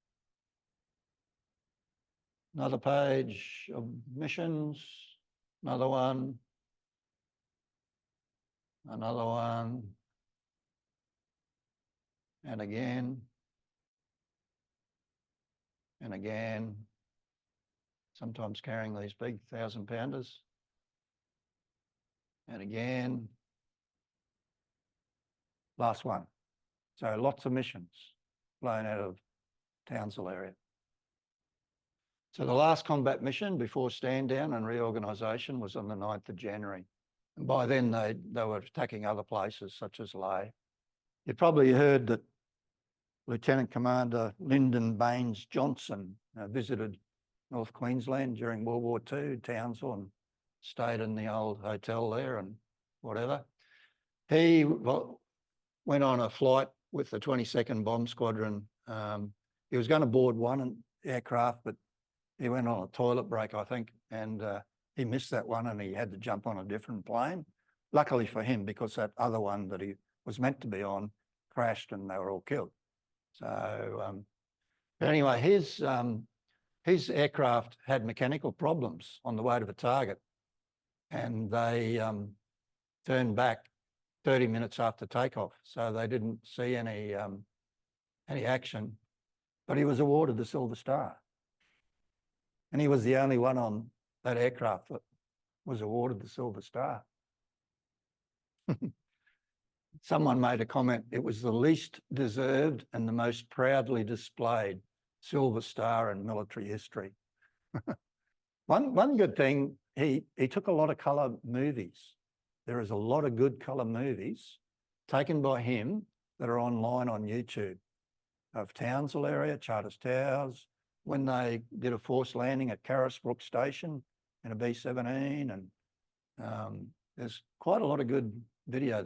Another page of missions, another one, another one, and again, and again, sometimes carrying these big 1,000-pounders, and again, last one. So lots of missions flown out of Townsville area. So the last combat mission before stand down and reorganisation was on the 9th of January. And by then they were attacking other places such as Lae. You probably heard that Lieutenant Commander Lyndon Baines Johnson visited North Queensland during World War II, Townsville, and stayed in the old hotel there and whatever. He went on a flight with the 22nd Bomb Squadron. He was going to board one aircraft, but he went on a toilet break, I think, and he missed that one and he had to jump on a different plane. Luckily for him, because that other one that he was meant to be on crashed and they were all killed. So, but anyway, his aircraft had mechanical problems on the way to the target, and they turned back 30 minutes after takeoff, so they didn't see any action. But he was awarded the Silver Star, and he was the only one on that aircraft that was awarded the Silver Star. Someone made a comment, it was the least deserved and the most proudly displayed Silver Star in military history. One good thing, he took a lot of colour movies. There is a lot of good colour movies taken by him that are online on YouTube of Townsville area, Charters Towers, when they did a forced landing at Carisbrook Station in a B-17, and there's quite a lot of good video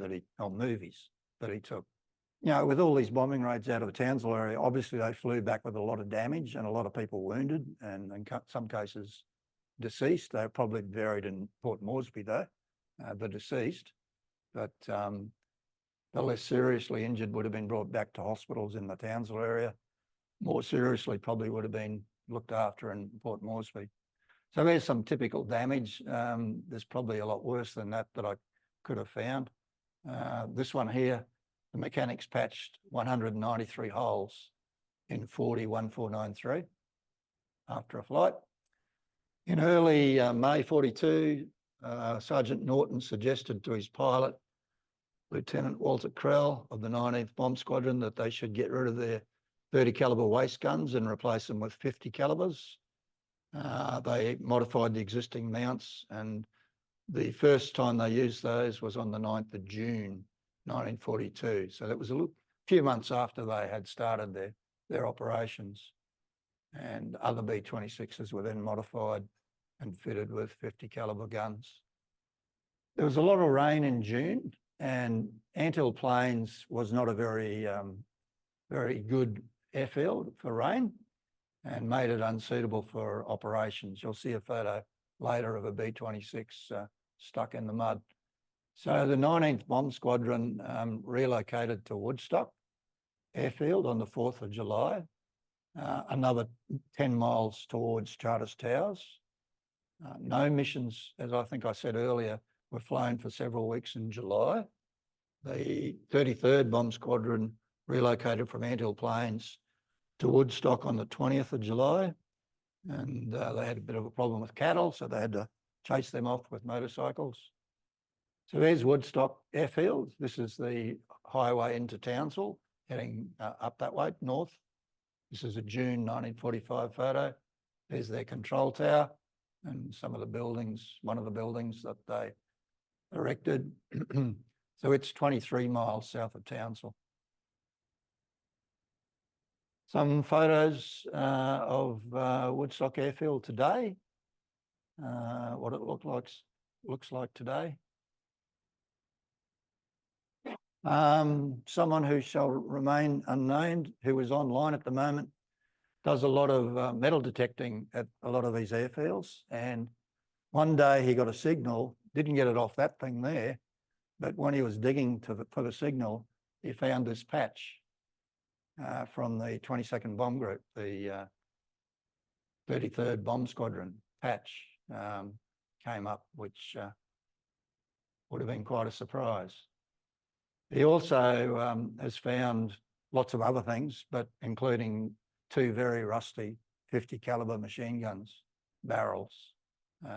movies that he took. You know, with all these bombing raids out of the Townsville area, obviously they flew back with a lot of damage and a lot of people wounded, and in some cases deceased. They were probably buried in Port Moresby though, the deceased, but the less seriously injured would have been brought back to hospitals in the Townsville area. More seriously probably would have been looked after in Port Moresby. So there's some typical damage. There's probably a lot worse than that I could have found. This one here, the mechanics patched 193 holes in 40-1493 after a flight. In early May 42, Sergeant Norton suggested to his pilot, Lieutenant Walter Krell of the 19th Bomb Squadron, that they should get rid of their 30 calibre waste guns and replace them with 50 calibres. They modified the existing mounts, and the first time they used those was on the 9th of June 1942. So that was a few months after they had started their operations, and other B-26s were then modified and fitted with 50 calibre guns. There was a lot of rain in June, and Antil Plains was not a very good airfield for rain and made it unsuitable for operations. You'll see a photo later of a B-26 stuck in the mud. So the 19th Bomb Squadron relocated to Woodstock Airfield on the 4th of July, another 10 miles towards Charters Towers. No missions, as I think I said earlier, were flown for several weeks in July. The 33rd Bomb Squadron relocated from Antil Plains to Woodstock on the 20th of July, and they had a bit of a problem with cattle, so they had to chase them off with motorcycles. So there's Woodstock Airfield. This is the highway into Townsville, heading up that way, north. This is a June 1945 photo. There's their control tower and some of the buildings, one of the buildings that they erected. So it's 23 miles south of Townsville. Some photos of Woodstock Airfield today, what it looks like today. Someone who shall remain unnamed, who is online at the moment, does a lot of metal detecting at a lot of these airfields. And one day he got a signal, didn't get it off that thing there, but when he was digging for the signal, he found this patch from the 22nd Bomb Group, the 33rd Bomb Squadron patch came up, which would have been quite a surprise. He also has found lots of other things, but including 2 very rusty 50 caliber machine guns barrels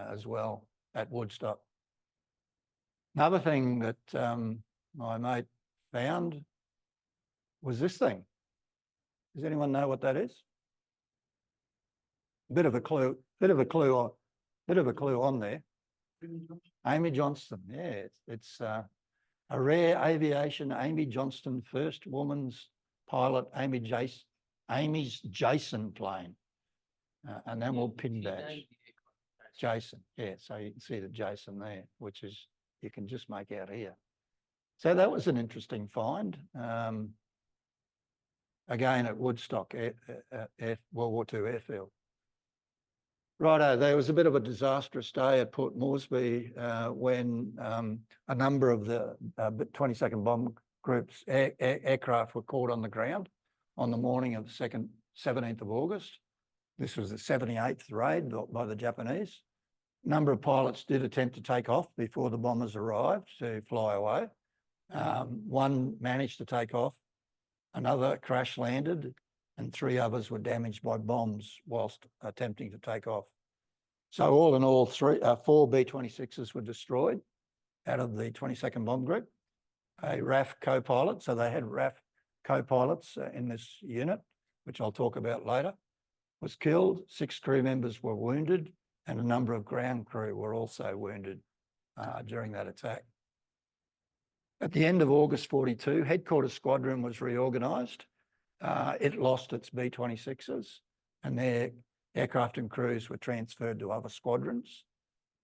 as well at Woodstock. Another thing that my mate found was this thing. Does anyone know what that is? Bit of a clue on there. Amy Johnston, yeah, it's a rare aviation Amy Johnston first woman's pilot Amy's Jason plane, and then we'll pin badge. Jason, yeah, so you can see the Jason there, which is, you can just make out here. So that was an interesting find. Again at Woodstock World War II Airfield. Righto, there was a bit of a disastrous day at Port Moresby when a number of the 22nd Bomb Group's aircraft were caught on the ground on the morning of the 17th of August. This was the 78th raid by the Japanese. A number of pilots did attempt to take off before the bombers arrived to fly away. One managed to take off, another crash landed, and 3 others were damaged by bombs whilst attempting to take off. So all in all, 4 B-26s were destroyed out of the 22nd Bomb Group. A RAF co-pilot, so they had RAF co-pilots in this unit, which I'll talk about later, was killed. 6 crew members were wounded, and a number of ground crew were also wounded during that attack. At the end of August 42, Headquarters Squadron was reorganised. It lost its B-26s, and their aircraft and crews were transferred to other squadrons.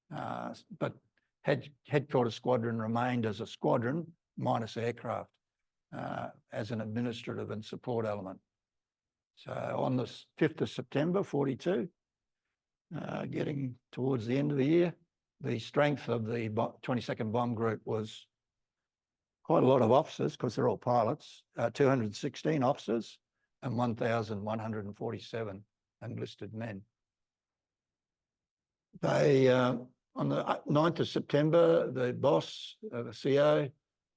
But Headquarters Squadron remained as a squadron minus aircraft as an administrative and support element. So on the 5th of September 42, getting towards the end of the year, the strength of the 22nd Bomb Group was quite a lot of officers, because they're all pilots, 216 officers and 1,147 enlisted men. They, on the 9th of September, the boss, the CO,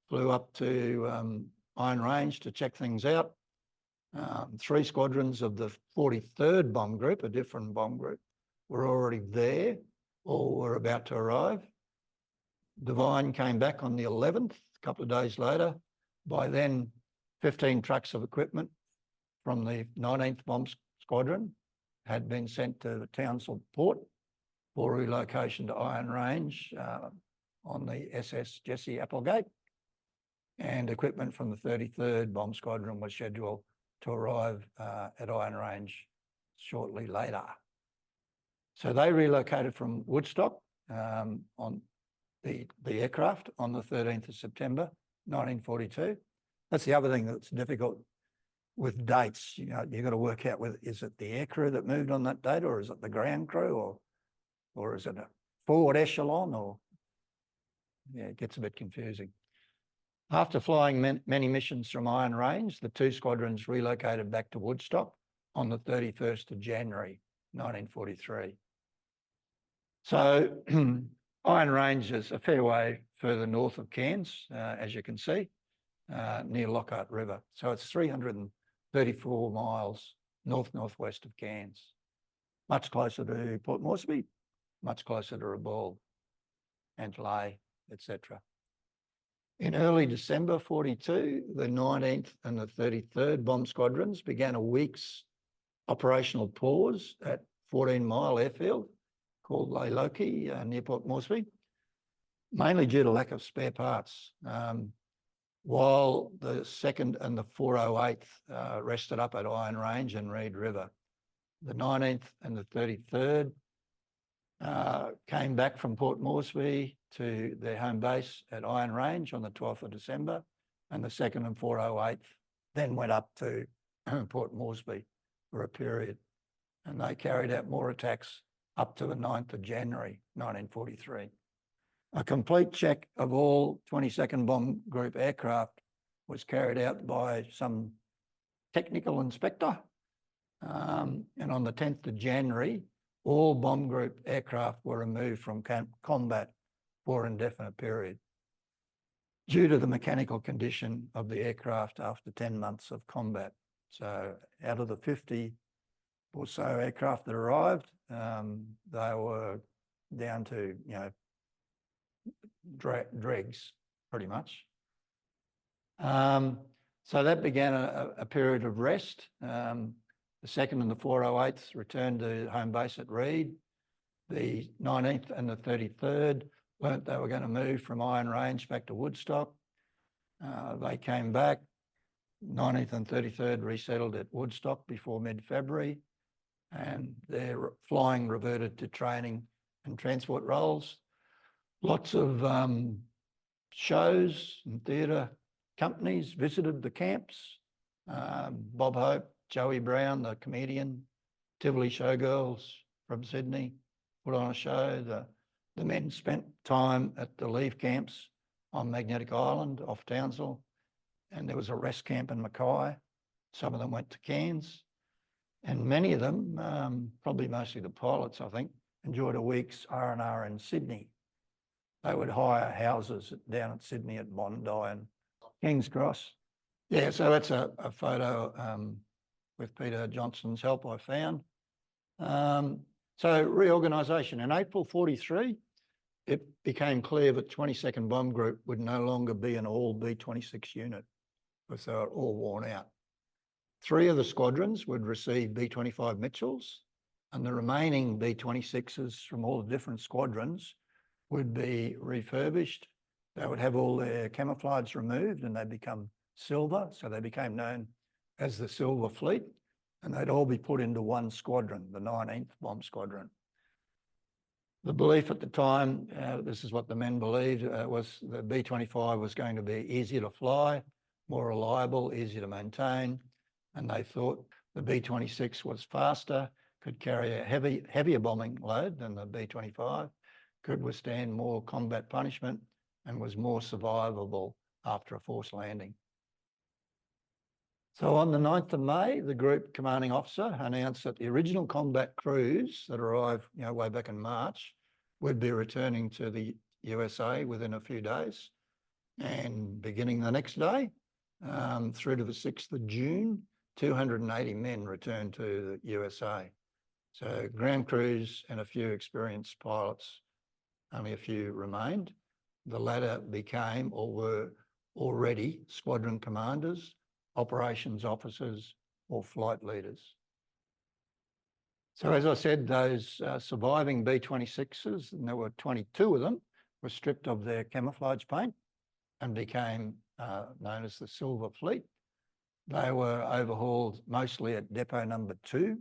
flew up to Iron Range to check things out. 3 squadrons of the 43rd Bomb Group, a different bomb group, were already there or were about to arrive. Devine came back on the 11th, a couple of days later. By then, 15 trucks of equipment from the 19th Bomb Squadron had been sent to the Townsville port for relocation to Iron Range on the SS Jesse Applegate. And equipment from the 33rd Bomb Squadron was scheduled to arrive at Iron Range shortly later. So they relocated from Woodstock on the aircraft on the 13th of September, 1942. That's the other thing that's difficult with dates. You know, you've got to work out whether, is it the air crew that moved on that date, or is it the ground crew, or is it a forward echelon, or, yeah, it gets a bit confusing. After flying many missions from Iron Range, the 2 squadrons relocated back to Woodstock on the 31st of January, 1943. So Iron Range is a fair way further north of Cairns, as you can see, near Lockhart River. So it's 334 miles north-northwest of Cairns, much closer to Port Moresby, much closer to Rabaul, Antil, etc. In early December 42, the 19th and the 33rd Bomb Squadrons began a week's operational pause at 14 Mile Airfield called Loki near Port Moresby, mainly due to lack of spare parts. While the 2nd and the 408th rested up at Iron Range and Reid River. The 19th and the 33rd came back from Port Moresby to their home base at Iron Range on the 12th of December, and the 2nd and 408th then went up to Port Moresby for a period, and they carried out more attacks up to the 9th of January 1943. A complete check of all 22nd Bomb Group aircraft was carried out by some technical inspector, and on the 10th of January, all Bomb Group aircraft were removed from combat for an indefinite period due to the mechanical condition of the aircraft after 10 months of combat. So out of the 50 or so aircraft that arrived, they were down to, dregs pretty much. So that began a period of rest. The 2nd and the 408th returned to home base at Reid. The 19th and the 33rd learnt they were going to move from Iron Range back to Woodstock. They came back. 19th and 33rd resettled at Woodstock before mid-February, and their flying reverted to training and transport roles. Lots of shows and theatre companies visited the camps. Bob Hope, Joey Brown, the comedian, Tivoli Showgirls from Sydney put on a show. The men spent time at the leave camps on Magnetic Island off Townsville, and there was a rest camp in Mackay. Some of them went to Cairns, and many of them, probably mostly the pilots, I think, enjoyed a week's R&R in Sydney. They would hire houses down at Sydney at Bondi and King's Cross. Yeah, so that's a photo with Peter Johnson's help I found. So reorganisation. In April 43, it became clear that 22nd Bomb Group would no longer be an all B-26 unit because they were all worn out. 3 of the squadrons would receive B-25 Mitchells, and the remaining B-26s from all the different squadrons would be refurbished. They would have all their camouflage removed and they'd become silver, so they became known as the Silver Fleet, and they'd all be put into one squadron, the 19th Bomb Squadron. The belief at the time, this is what the men believed, was the B-25 was going to be easier to fly, more reliable, easier to maintain, and they thought the B-26 was faster, could carry a heavier bombing load than the B-25, could withstand more combat punishment, and was more survivable after a forced landing. So on the 9th of May, the group commanding officer announced that the original combat crews that arrived, way back in March, would be returning to the USA within a few days, and beginning the next day, through to the 6th of June, 280 men returned to the USA. So ground crews and a few experienced pilots, only a few remained. The latter became or were already squadron commanders, operations officers, or flight leaders. So as I said, those surviving B-26s, and there were 22 of them, were stripped of their camouflage paint and became known as the Silver Fleet. They were overhauled mostly at Depot Number 2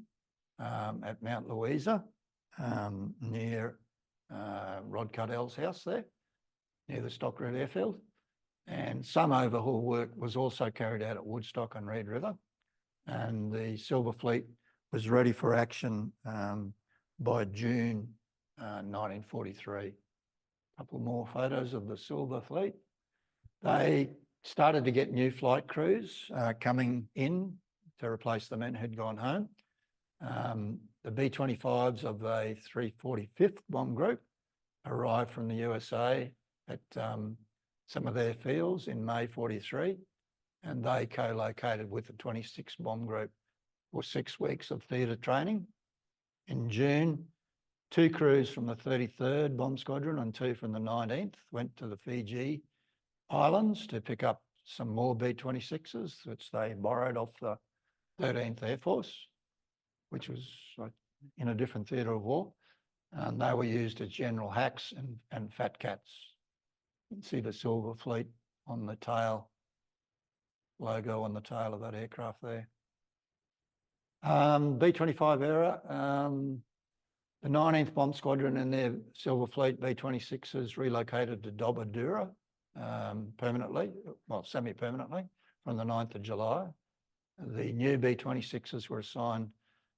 at Mount Louisa, near Rod Cuddell's house there, near the Stockroute Airfield. And some overhaul work was also carried out at Woodstock and Reid River. And the Silver Fleet was ready for action by June 1943. A couple more photos of the Silver Fleet. They started to get new flight crews coming in to replace the men who'd gone home. The B-25s of the 345th Bomb Group arrived from the USA at some of their fields in May 43, and they co-located with the 26th Bomb Group for 6 weeks of theatre training. In June, 2 crews from the 33rd Bomb Squadron and 2 from the 19th went to the Fiji Islands to pick up some more B-26s, which they borrowed off the 13th Air Force, which was in a different theatre of war. And they were used as general hacks and fat cats. You can see the Silver Fleet on the tail, logo on the tail of that aircraft there. B-25 era, the 19th Bomb Squadron and their Silver Fleet B-26s relocated to Dobodura permanently, well, semi-permanently, from the 9th of July. The new B-26s were assigned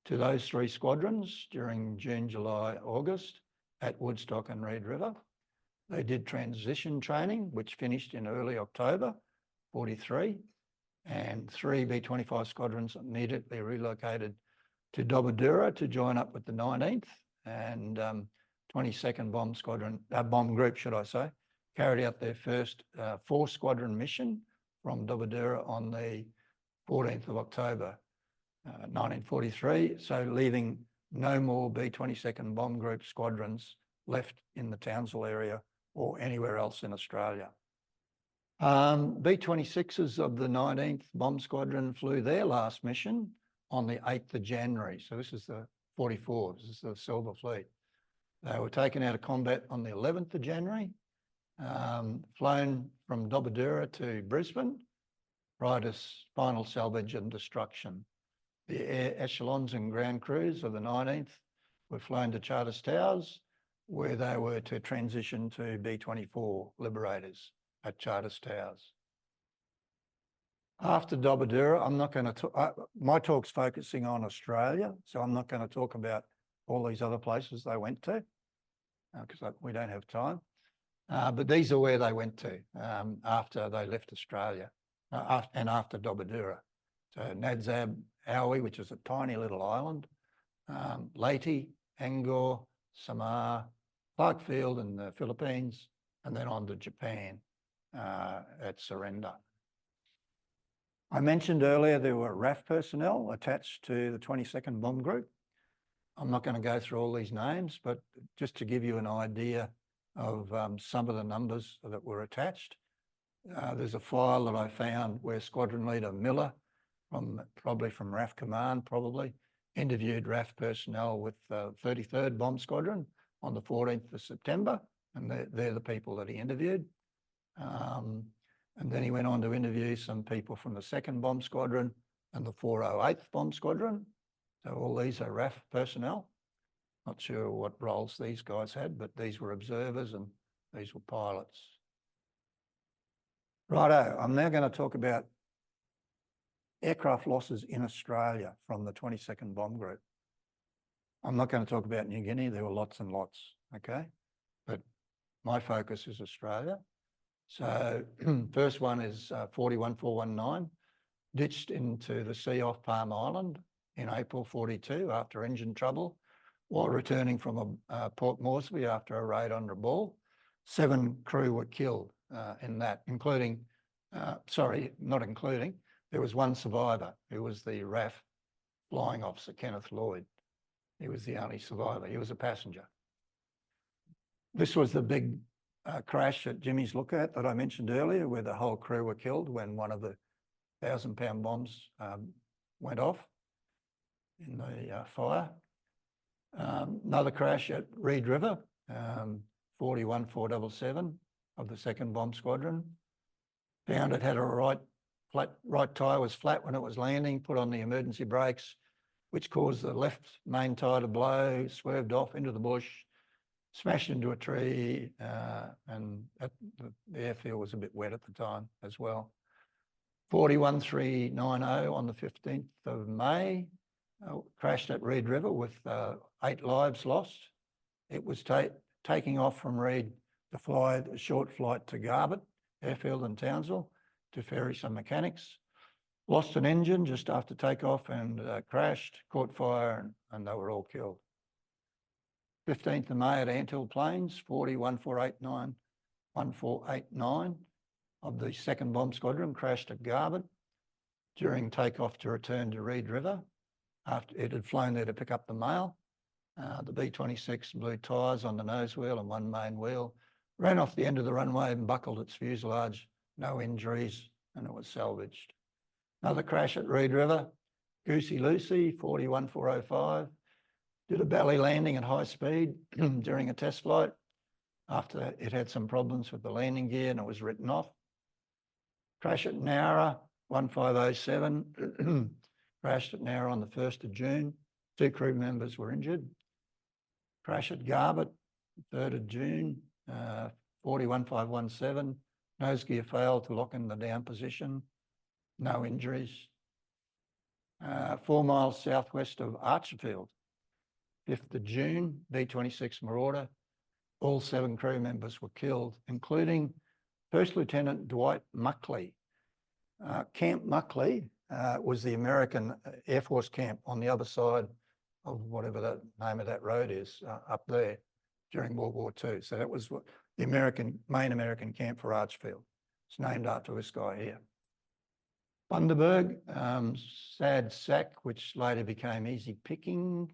to those three squadrons during June, July, August at Woodstock and Reid River. They did transition training, which finished in early October 43, and three B-25 squadrons immediately relocated to Dobodura to join up with the 19th and 22nd Bomb Squadron, Bomb Group, should I say, carried out their first four-squadron mission from Dobodura on the 14th of October, 1943, so leaving no more B-22nd Bomb Group squadrons left in the Townsville area or anywhere else in Australia. B-26s of the 19th Bomb Squadron flew their last mission on the 8th of January. So this is the 44, this is the Silver Fleet. They were taken out of combat on the 11th of January, flown from Dobodura to Brisbane, prior to final salvage and destruction. The air echelons and ground crews of the 19th were flown to Charters Towers, where they were to transition to B-24 Liberators at Charters Towers. After Dobodura, I'm not going to talk, my talk's focusing on Australia, so I'm not going to talk about all these other places they went to, because we don't have time. But these are where they went to after they left Australia and after Dobodura. So Nadzab, Aoi, which is a tiny little island, Leyte, Angkor, Samar, Clarkfield in the Philippines, and then on to Japan at surrender. I mentioned earlier there were RAF personnel attached to the 22nd Bomb Group. I'm not going to go through all these names, but just to give you an idea of some of the numbers that were attached. There's a file that I found where Squadron Leader Miller, probably from RAF Command, interviewed RAF personnel with 33rd Bomb Squadron on the 14th of September, and they're the people that he interviewed. And then he went on to interview some people from the 2nd Bomb Squadron and the 408th Bomb Squadron. So all these are RAF personnel. Not sure what roles these guys had, but these were observers and these were pilots. Righto, I'm now going to talk about aircraft losses in Australia from the 22nd Bomb Group. I'm not going to talk about New Guinea, there were lots and lots, okay? But my focus is Australia. So first one is 41419, ditched into the sea off Palm Island in April 42 after engine trouble while returning from Port Moresby after a raid on Rabaul. 7 crew were killed in that, including, not including, there was one survivor who was the RAF flying officer, Kenneth Lloyd. He was the only survivor. He was a passenger. This was the big crash at Jimmy's Lookout that I mentioned earlier, where the whole crew were killed when one of the 1,000-pound bombs went off in the fire. Another crash at Reid River, 41477 of the 2nd Bomb Squadron. Found it had a right tyre was flat when it was landing, put on the emergency brakes, which caused the left main tyre to blow, swerved off into the bush, smashed into a tree, and the airfield was a bit wet at the time as well. 41390 on the 15th of May, crashed at Reid River with 8 lives lost. It was taking off from Reid to fly a short flight to Garbutt, Airfield and Townsville to ferry some mechanics. Lost an engine just after takeoff and crashed, caught fire, and they were all killed. 15th of May at Antil Plains, 41489 of the 2nd Bomb Squadron crashed at Garbutt during takeoff to return to Reid River after it had flown there to pick up the mail. The B-26 blew tyres on the nose wheel and one main wheel, ran off the end of the runway and buckled its fuselage no injuries, and it was salvaged. Another crash at Reid River, Goosey Lucy, 41405, did a belly landing at high speed during a test flight after it had some problems with the landing gear and it was written off. Crash at Nowra, 1507, crashed at Nowra on the 1st of June. 2 crew members were injured. Crash at Garbutt, 3rd of June, 41517, nose gear failed to lock in the down position, no injuries. 4 miles southwest of Archerfield, 5th of June, B-26 Marauder, all 7 crew members were killed, including First Lieutenant Dwight Muckley. Camp Muckley was the American Air Force camp on the other side of whatever the name of that road is up there during World War II. So that was the main American camp for Archerfield. It's named after this guy here. Bundaberg, sad sack, which later became Easy Pickin,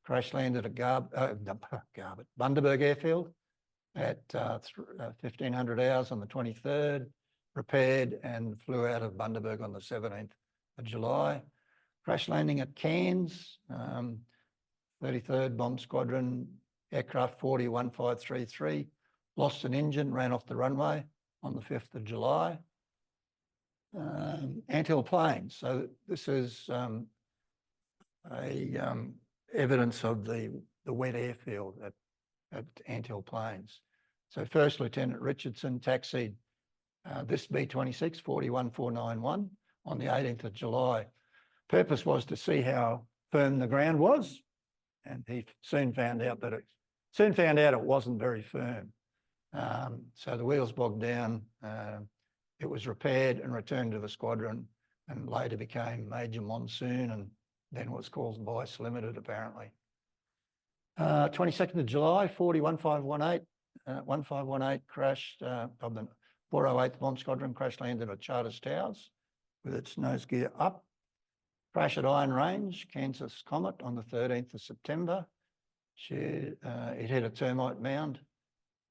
crash landed at Bundaberg Airfield at 1500 hours on the 23rd, repaired and flew out of Bundaberg on the 17th of July. Crash landing at Cairns, 33rd Bomb Squadron, aircraft 401533, lost an engine, ran off the runway on the 5th of July. Antil planes. So this is evidence of the wet airfield at Antil planes. So First Lieutenant Richardson taxied this B-26 41491 on the 18th of July. Purpose was to see how firm the ground was, and he soon found out it wasn't very firm. So the wheels bogged down. It was repaired and returned to the squadron, and later became Major Monsoon, and then was called Vice Limited apparently. 22nd of July, 1518 crashed of the 408th Bomb Squadron, crash landed at Charters Towers with its nose gear up. Crash at Iron Range, Kansas Comet on the 13th of September. It hit a termite mound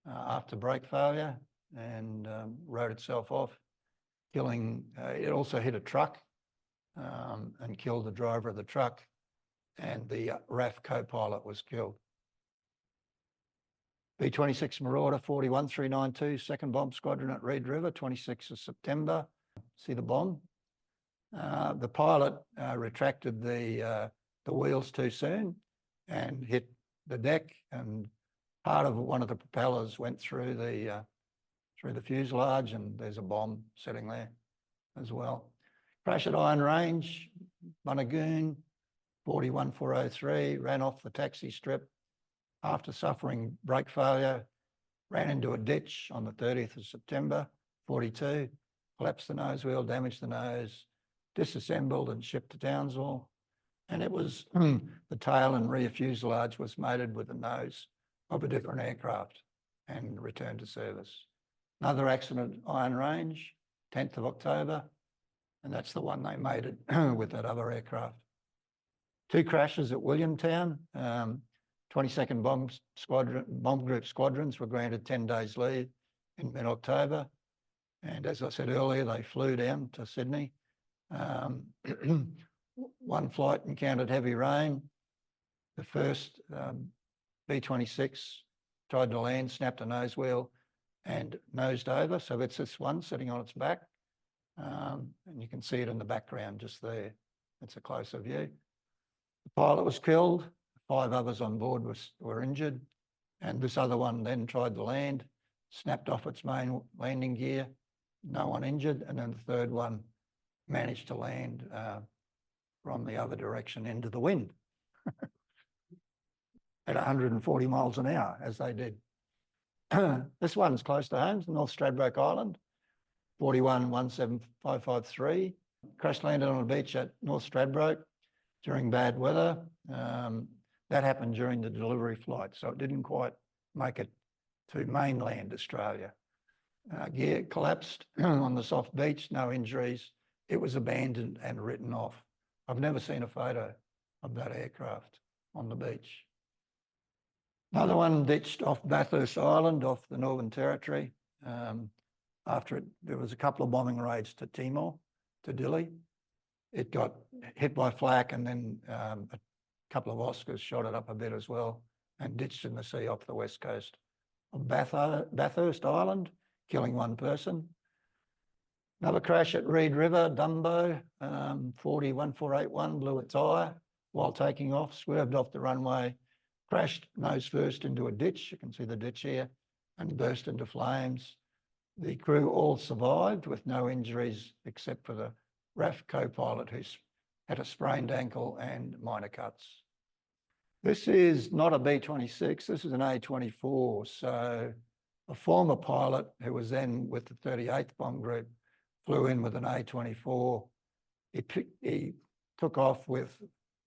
after brake failure and rode itself off, killing, it also hit a truck and killed the driver of the truck, and the RAF co-pilot was killed. B-26 Marauder 41392, 2nd Bomb Squadron at Reid River, 26th of September. See the bomb? The pilot retracted the wheels too soon and hit the deck, and part of one of the propellers went through the fuselage, and there's a bomb sitting there as well. Crash at Iron Range, Bunnagoon, 41403, ran off the taxi strip after suffering brake failure, ran into a ditch on the 30th of September, 42, collapsed the nose wheel, damaged the nose, disassembled and shipped to Townsville. And it was, the tail and rear fuselage was mated with the nose of a different aircraft and returned to service. Another accident at Iron Range, 10th of October, and that's the one they mated with that other aircraft. 2 crashes at Williamtown. 22nd Bomb Group squadrons were granted 10 days leave in mid-October. And as I said earlier, they flew down to Sydney. One flight encountered heavy rain. The first B-26 tried to land, snapped a nose wheel and nosed over. So it's this one sitting on its back. And you can see it in the background just there. It's a closer view. The pilot was killed. 5 others on board were injured. And this other one then tried to land, snapped off its main landing gear, no one injured. And then the third one managed to land from the other direction into the wind at 140 miles an hour, as they did. This one's close to home, North Stradbroke Island, 4117553. Crash landed on a beach at North Stradbroke during bad weather. That happened during the delivery flight, so it didn't quite make it to mainland Australia. Gear collapsed on the soft beach, no injuries. It was abandoned and written off. I've never seen a photo of that aircraft on the beach. Another one ditched off Bathurst Island, off the Northern Territory. there was a couple of bombing raids to Timor, to Dili. It got hit by flak, and then a couple of Oscars shot it up a bit as well and ditched in the sea off the west coast of Bathurst Island, killing one person. Another crash at Reid River, Dumbo, 1481 blew a tyre while taking off, swerved off the runway, crashed nose first into a ditch, you can see the ditch here, and burst into flames. The crew all survived with no injuries except for the RAF co-pilot who had a sprained ankle and minor cuts. This is not a B-26, this is an A-24. So a former pilot who was then with the 38th Bomb Group flew in with an A-24. He took off with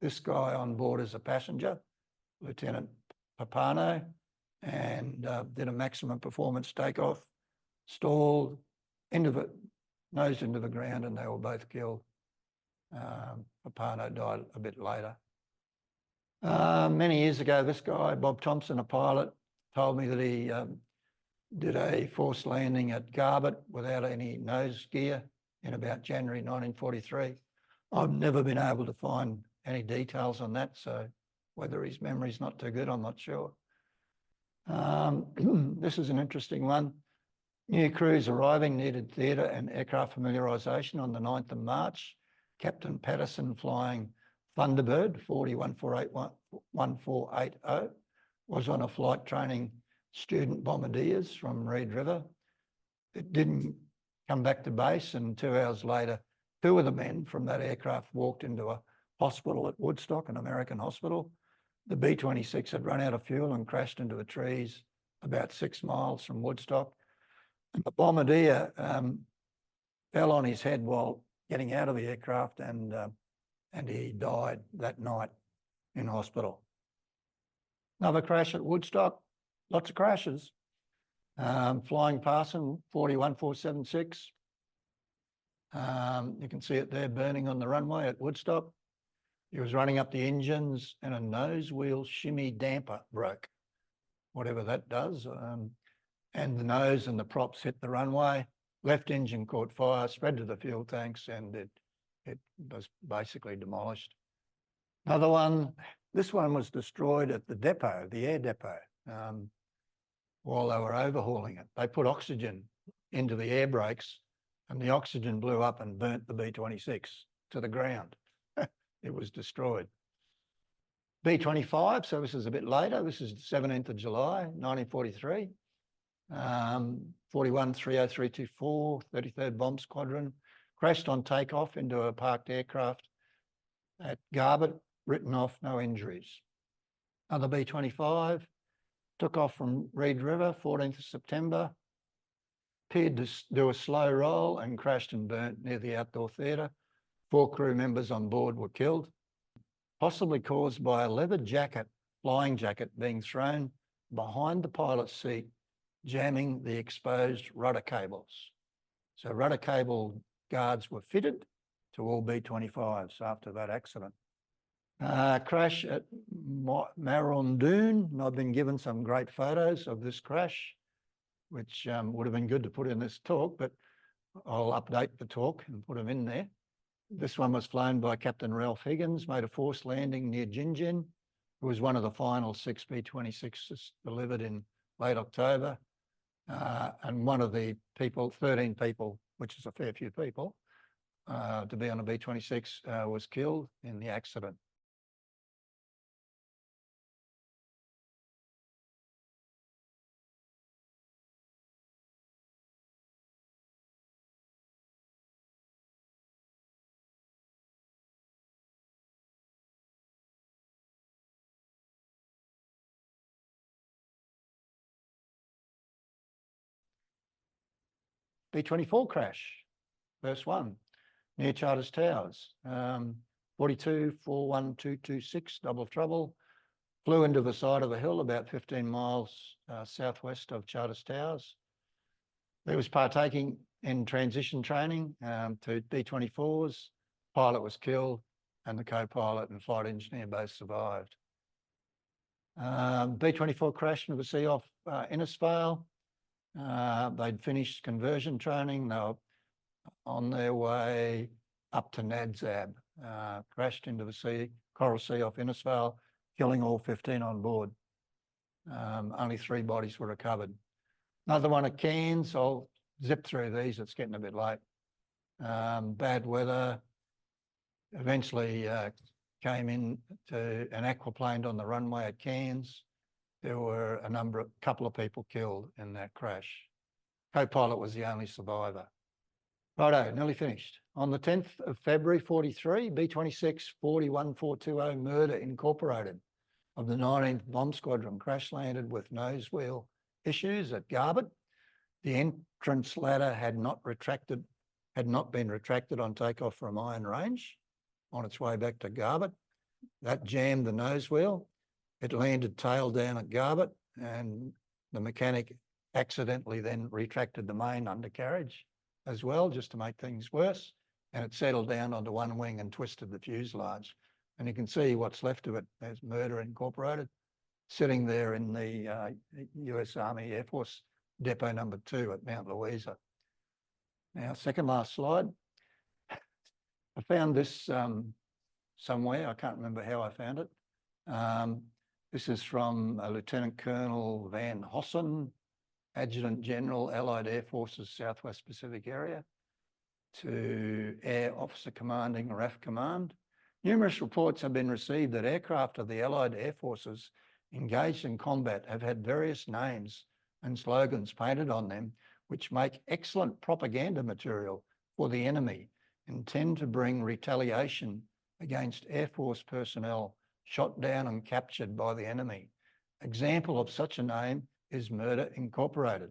this guy on board as a passenger, Lieutenant Papano, and did a maximum performance takeoff, stalled, nosed into the ground, and they were both killed. Papano died a bit later. Many years ago, this guy, Bob Thompson, a pilot, told me that he did a forced landing at Garbutt without any nose gear in about January 1943. I've never been able to find any details on that, so whether his memory's not too good, I'm not sure. This is an interesting one. New crews arriving needed theatre and aircraft familiarisation on the 9th of March. Captain Patterson, flying Thunderbird 1480, was on a flight training student bombardiers from Reid River. It didn't come back to base, and 2 hours later, 2 of the men from that aircraft walked into a hospital at Woodstock, an American hospital. The B-26 had run out of fuel and crashed into the trees about 6 miles from Woodstock. And the bombardier fell on his head while getting out of the aircraft, and he died that night in hospital. Another crash at Woodstock, lots of crashes. Flying Parson 41476. You can see it there burning on the runway at Woodstock. He was running up the engines and a nose wheel shimmy damper broke, whatever that does. And the nose and the props hit the runway. Left engine caught fire, spread to the fuel tanks, and it was basically demolished. Another one, this one was destroyed at the depot, the air depot, while they were overhauling it. They put oxygen into the air brakes, and the oxygen blew up and burnt the B-26 to the ground. It was destroyed. B-25, so this is a bit later. This is the 17th of July, 1943. 41-30324, 33rd Bomb Squadron, crashed on takeoff into a parked aircraft at Garbutt, written off, no injuries. Other B-25 took off from Reid River, 14th of September, appeared to do a slow roll and crashed and burnt near the outdoor theatre. 4 crew members on board were killed, possibly caused by a leather jacket, flying jacket, being thrown behind the pilot's seat, jamming the exposed rudder cables. So rudder cable guards were fitted to all B-25s after that accident. Crash at Maroondoon, and I've been given some great photos of this crash, which would have been good to put in this talk, but I'll update the talk and put them in there. This one was flown by Captain Ralph Higgins, made a forced landing near Gingin. It was one of the final 6 B-26s delivered in late October. And one of the people, 13 people, which is a fair few people, to be on a B-26, was killed in the accident. B-24 crash, first one, near Charters Towers, 42-41226, double trouble, flew into the side of a hill about 15 miles southwest of Charters Towers. He was partaking in transition training to B-24s. Pilot was killed, and the co-pilot and flight engineer both survived. B-24 crashed into the sea off Innisfail. They'd finished conversion training. They were on their way up to Nadzab, crashed into the Coral Sea off Innisfail, killing all 15 on board. Only 3 bodies were recovered. Another one at Cairns. I'll zip through these. It's getting a bit late. Bad weather. Eventually came in to an aquaplane on the runway at Cairns. There were a couple of people killed in that crash. Co-pilot was the only survivor. Righto, nearly finished. On the 10th of February 43, B-26 41420 Murder Incorporated of the 19th Bomb Squadron crash landed with nose wheel issues at Garbutt. The entrance ladder had not been retracted on takeoff from Iron Range on its way back to Garbutt. That jammed the nose wheel. It landed tail down at Garbutt, and the mechanic accidentally then retracted the main undercarriage as well, just to make things worse. And it settled down onto one wing and twisted the fuselage. And you can see what's left of it. There's Murder Incorporated sitting there in the US Army Air Force Depot number 2 at Mount Louisa. Now, second last slide. I found this somewhere. I can't remember how I found it. This is from Lieutenant Colonel Van Hossen, Adjutant General, Allied Air Forces, Southwest Pacific Area, to Air Officer Commanding, RAF Command. Numerous reports have been received that aircraft of the Allied Air Forces engaged in combat have had various names and slogans painted on them, which make excellent propaganda material for the enemy and tend to bring retaliation against Air Force personnel shot down and captured by the enemy. Example of such a name is Murder Incorporated.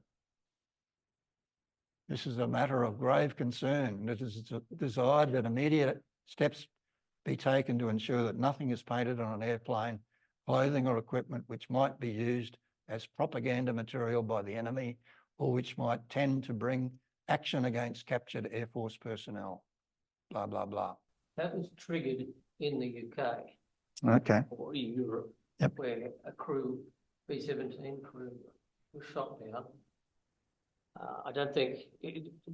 This is a matter of grave concern. It is desired that immediate steps be taken to ensure that nothing is painted on an airplane, clothing or equipment which might be used as propaganda material by the enemy or which might tend to bring action against captured Air Force personnel. Blah, blah, blah. That was triggered in the UK. Okay. Or in Europe, yep. Where a crew, B-17 crew, was shot down. I don't think,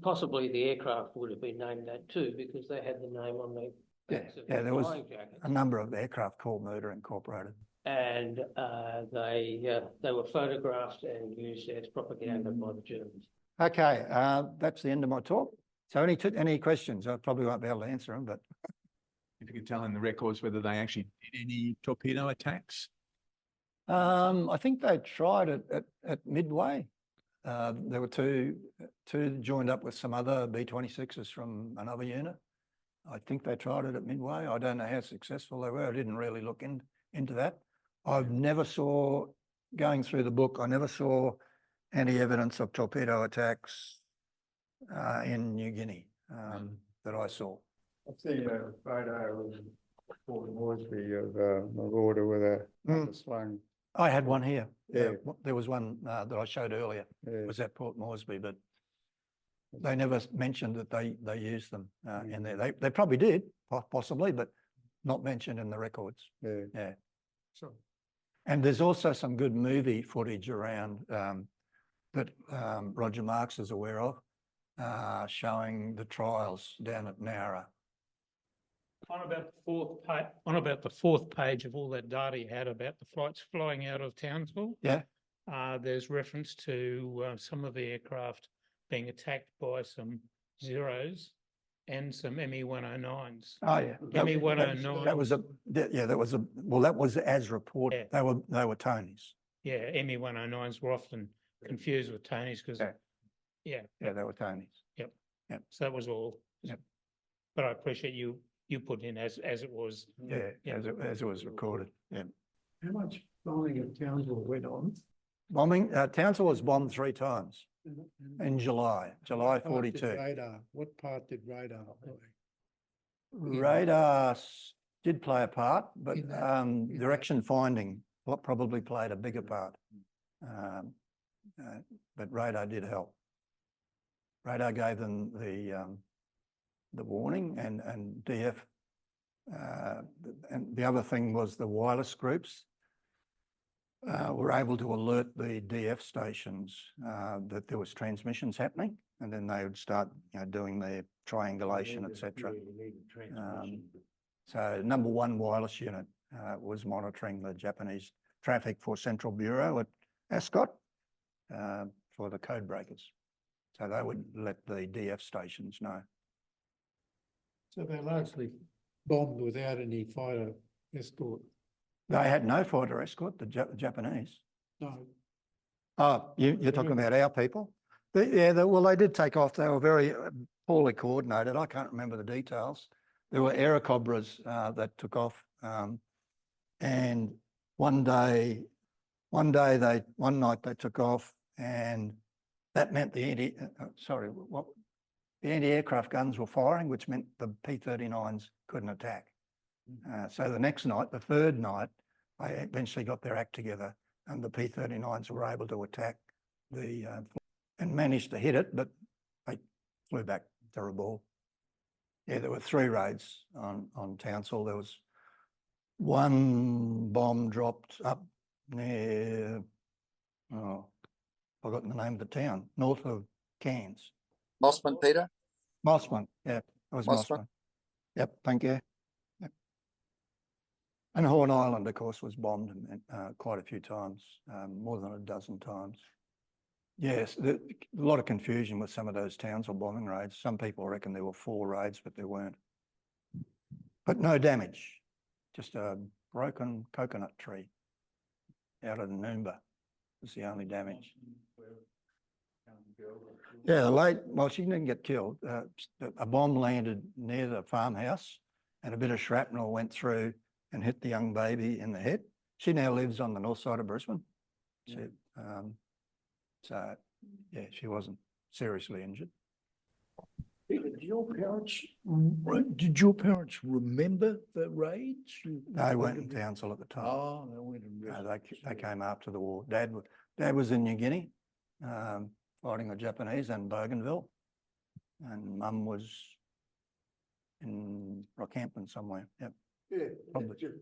possibly the aircraft would have been named that too, because they had the name on the backs of there was jackets. A number of aircraft called Murder Incorporated. And they were photographed and used as propaganda by the Germans. Okay, that's the end of my talk. So any questions? I probably won't be able to answer them, but. If you could tell in the records whether they actually did any torpedo attacks? I think they tried it at Midway. There were two joined up with some other B-26s from another unit. I think they tried it at Midway. I don't know how successful they were. I didn't really look into that. I've never saw, going through the book, I never saw any evidence of torpedo attacks in New Guinea that I saw. I've seen a photo of Port Moresby of a Marauder with a slung. I had one here. Yeah. There was one that I showed earlier. Yeah. It was at Port Moresby, but they never mentioned that they used them in there. They probably did, possibly, but not mentioned in the records. Yeah. Yeah. So. And there's also some good movie footage around that Roger Marks is aware of, showing the trials down at Nowra. On about the fourth page of all that data you had about the flights flying out of Townsville, Yeah. There's reference to some of the aircraft being attacked by some Zeros and some ME-109s. Oh yeah. ME-109. That was as reported. Yeah. They were Tonys. Yeah, ME-109s were often confused with Tonys because Yeah, they were Tonys. Yep. Yep. So that was all. Yep. But I appreciate you put in as it was. Yeah, as it was recorded. Yeah. How much bombing of Townsville went on? Bombing, Townsville was bombed 3 times in July What part 42. did radar? What part did radar play? Radar did play a part, but In that- direction finding probably played a bigger part. But radar did help. Radar gave them the warning, and DF. And the other thing was the wireless groups. were able to alert the DF stations that there was transmissions happening, and then they would start, doing their triangulation, etc. So number 1 wireless unit was monitoring the Japanese traffic for Central Bureau at Ascot for the code breakers. So they would let the DF stations know. So they largely bombed without any fighter escort? They had no fighter escort, the Japanese. No. Oh, you're talking about our people? Well, they did take off. They were very poorly coordinated. I can't remember the details. There were Airacobras that took off, and one night they took off, and that meant the anti-aircraft guns were firing, which meant the P-39s couldn't attack. So the next night, the third night, they eventually got their act together, and the P-39s were able to attack and managed to hit it, but they flew back to Rabaul. Yeah, there were 3 raids on Townsville. There was one bomb dropped up near, forgotten the name of the town, north of Cairns. Mossman, Peter? Mossman, yeah, it was Mossman. Mossman. Yep, thank you. Yep. And Horn Island, of course, was bombed quite a few times, more than a dozen times. Yes, a lot of confusion with some of those Townsville bombing raids. Some people reckon there were 4 raids, but there weren't. But no damage, just a broken coconut tree out of Noomba was the only damage. Yeah, well, she didn't get killed. A bomb landed near the farmhouse and a bit of shrapnel went through and hit the young baby in the head. She now lives on the north side of Brisbane. So, yeah, she wasn't seriously injured. Peter, did your parents remember the raids? They weren't in Townsville at the time. Oh, they went in. No, they came after the war. Dad was in New Guinea, fighting the Japanese and Bougainville, and Mum was in Rockhampton somewhere. Yep. Yeah, Probably. it just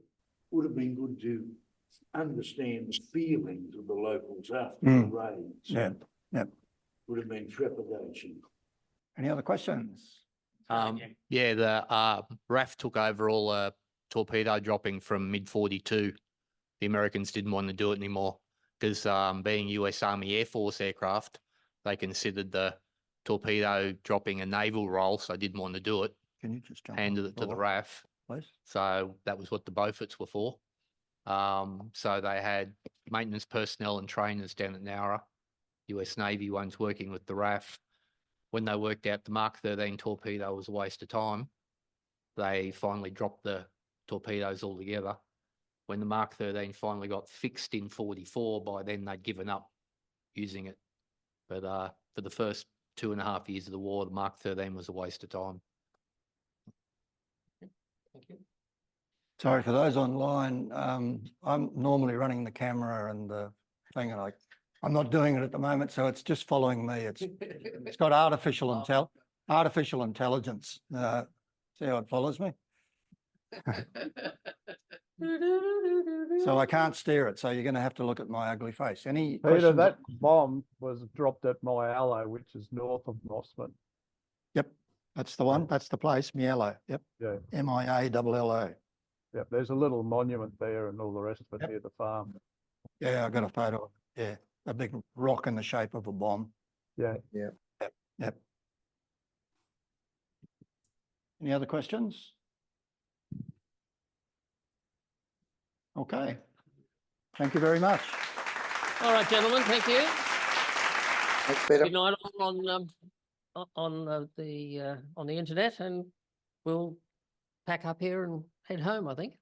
would have been good to understand the feelings of the locals after Mm. the raids. Yeah. Yep. Would have been trepidation. Any other questions? Yeah, the RAF took over all torpedo dropping from mid-42. The Americans didn't want to do it anymore because being US Army Air Force aircraft, they considered the torpedo dropping a naval role, so they didn't want to do it. Can you just jump Handed on it to the door, RAF. please? So that was what the Beauforts were for. So they had maintenance personnel and trainers down at Nowra, US Navy ones working with the RAF. When they worked out the Mark 13 torpedo was a waste of time, they finally dropped the torpedoes altogether. When the Mark 13 finally got fixed in 44, by then they'd given up using it. But for the first 2.5 years of the war, the Mark 13 was a waste of time. Thank you. Sorry for those online. I'm normally running the camera and the thing, and I'm not doing it at the moment, so it's just following me. It's got artificial intelligence. See how it follows me? So I can't steer it, so you're going to have to look at my ugly face. Any Peter, questions? that bomb was dropped at Myallo, which is north of Mossman. Yep, that's the one. That's the place, Miallo. Yep, Yeah, Miallo. yeah. There's a little monument there and all the rest of it Yep. near the farm. Yeah, I got a photo of it. Yeah, a big rock in the shape of a bomb. Yeah. Yep. Any other questions? Okay. Thank you very much. All right, gentlemen, thank you. Thanks, Peter. Good night on the internet, and we'll pack up here and head home, I think.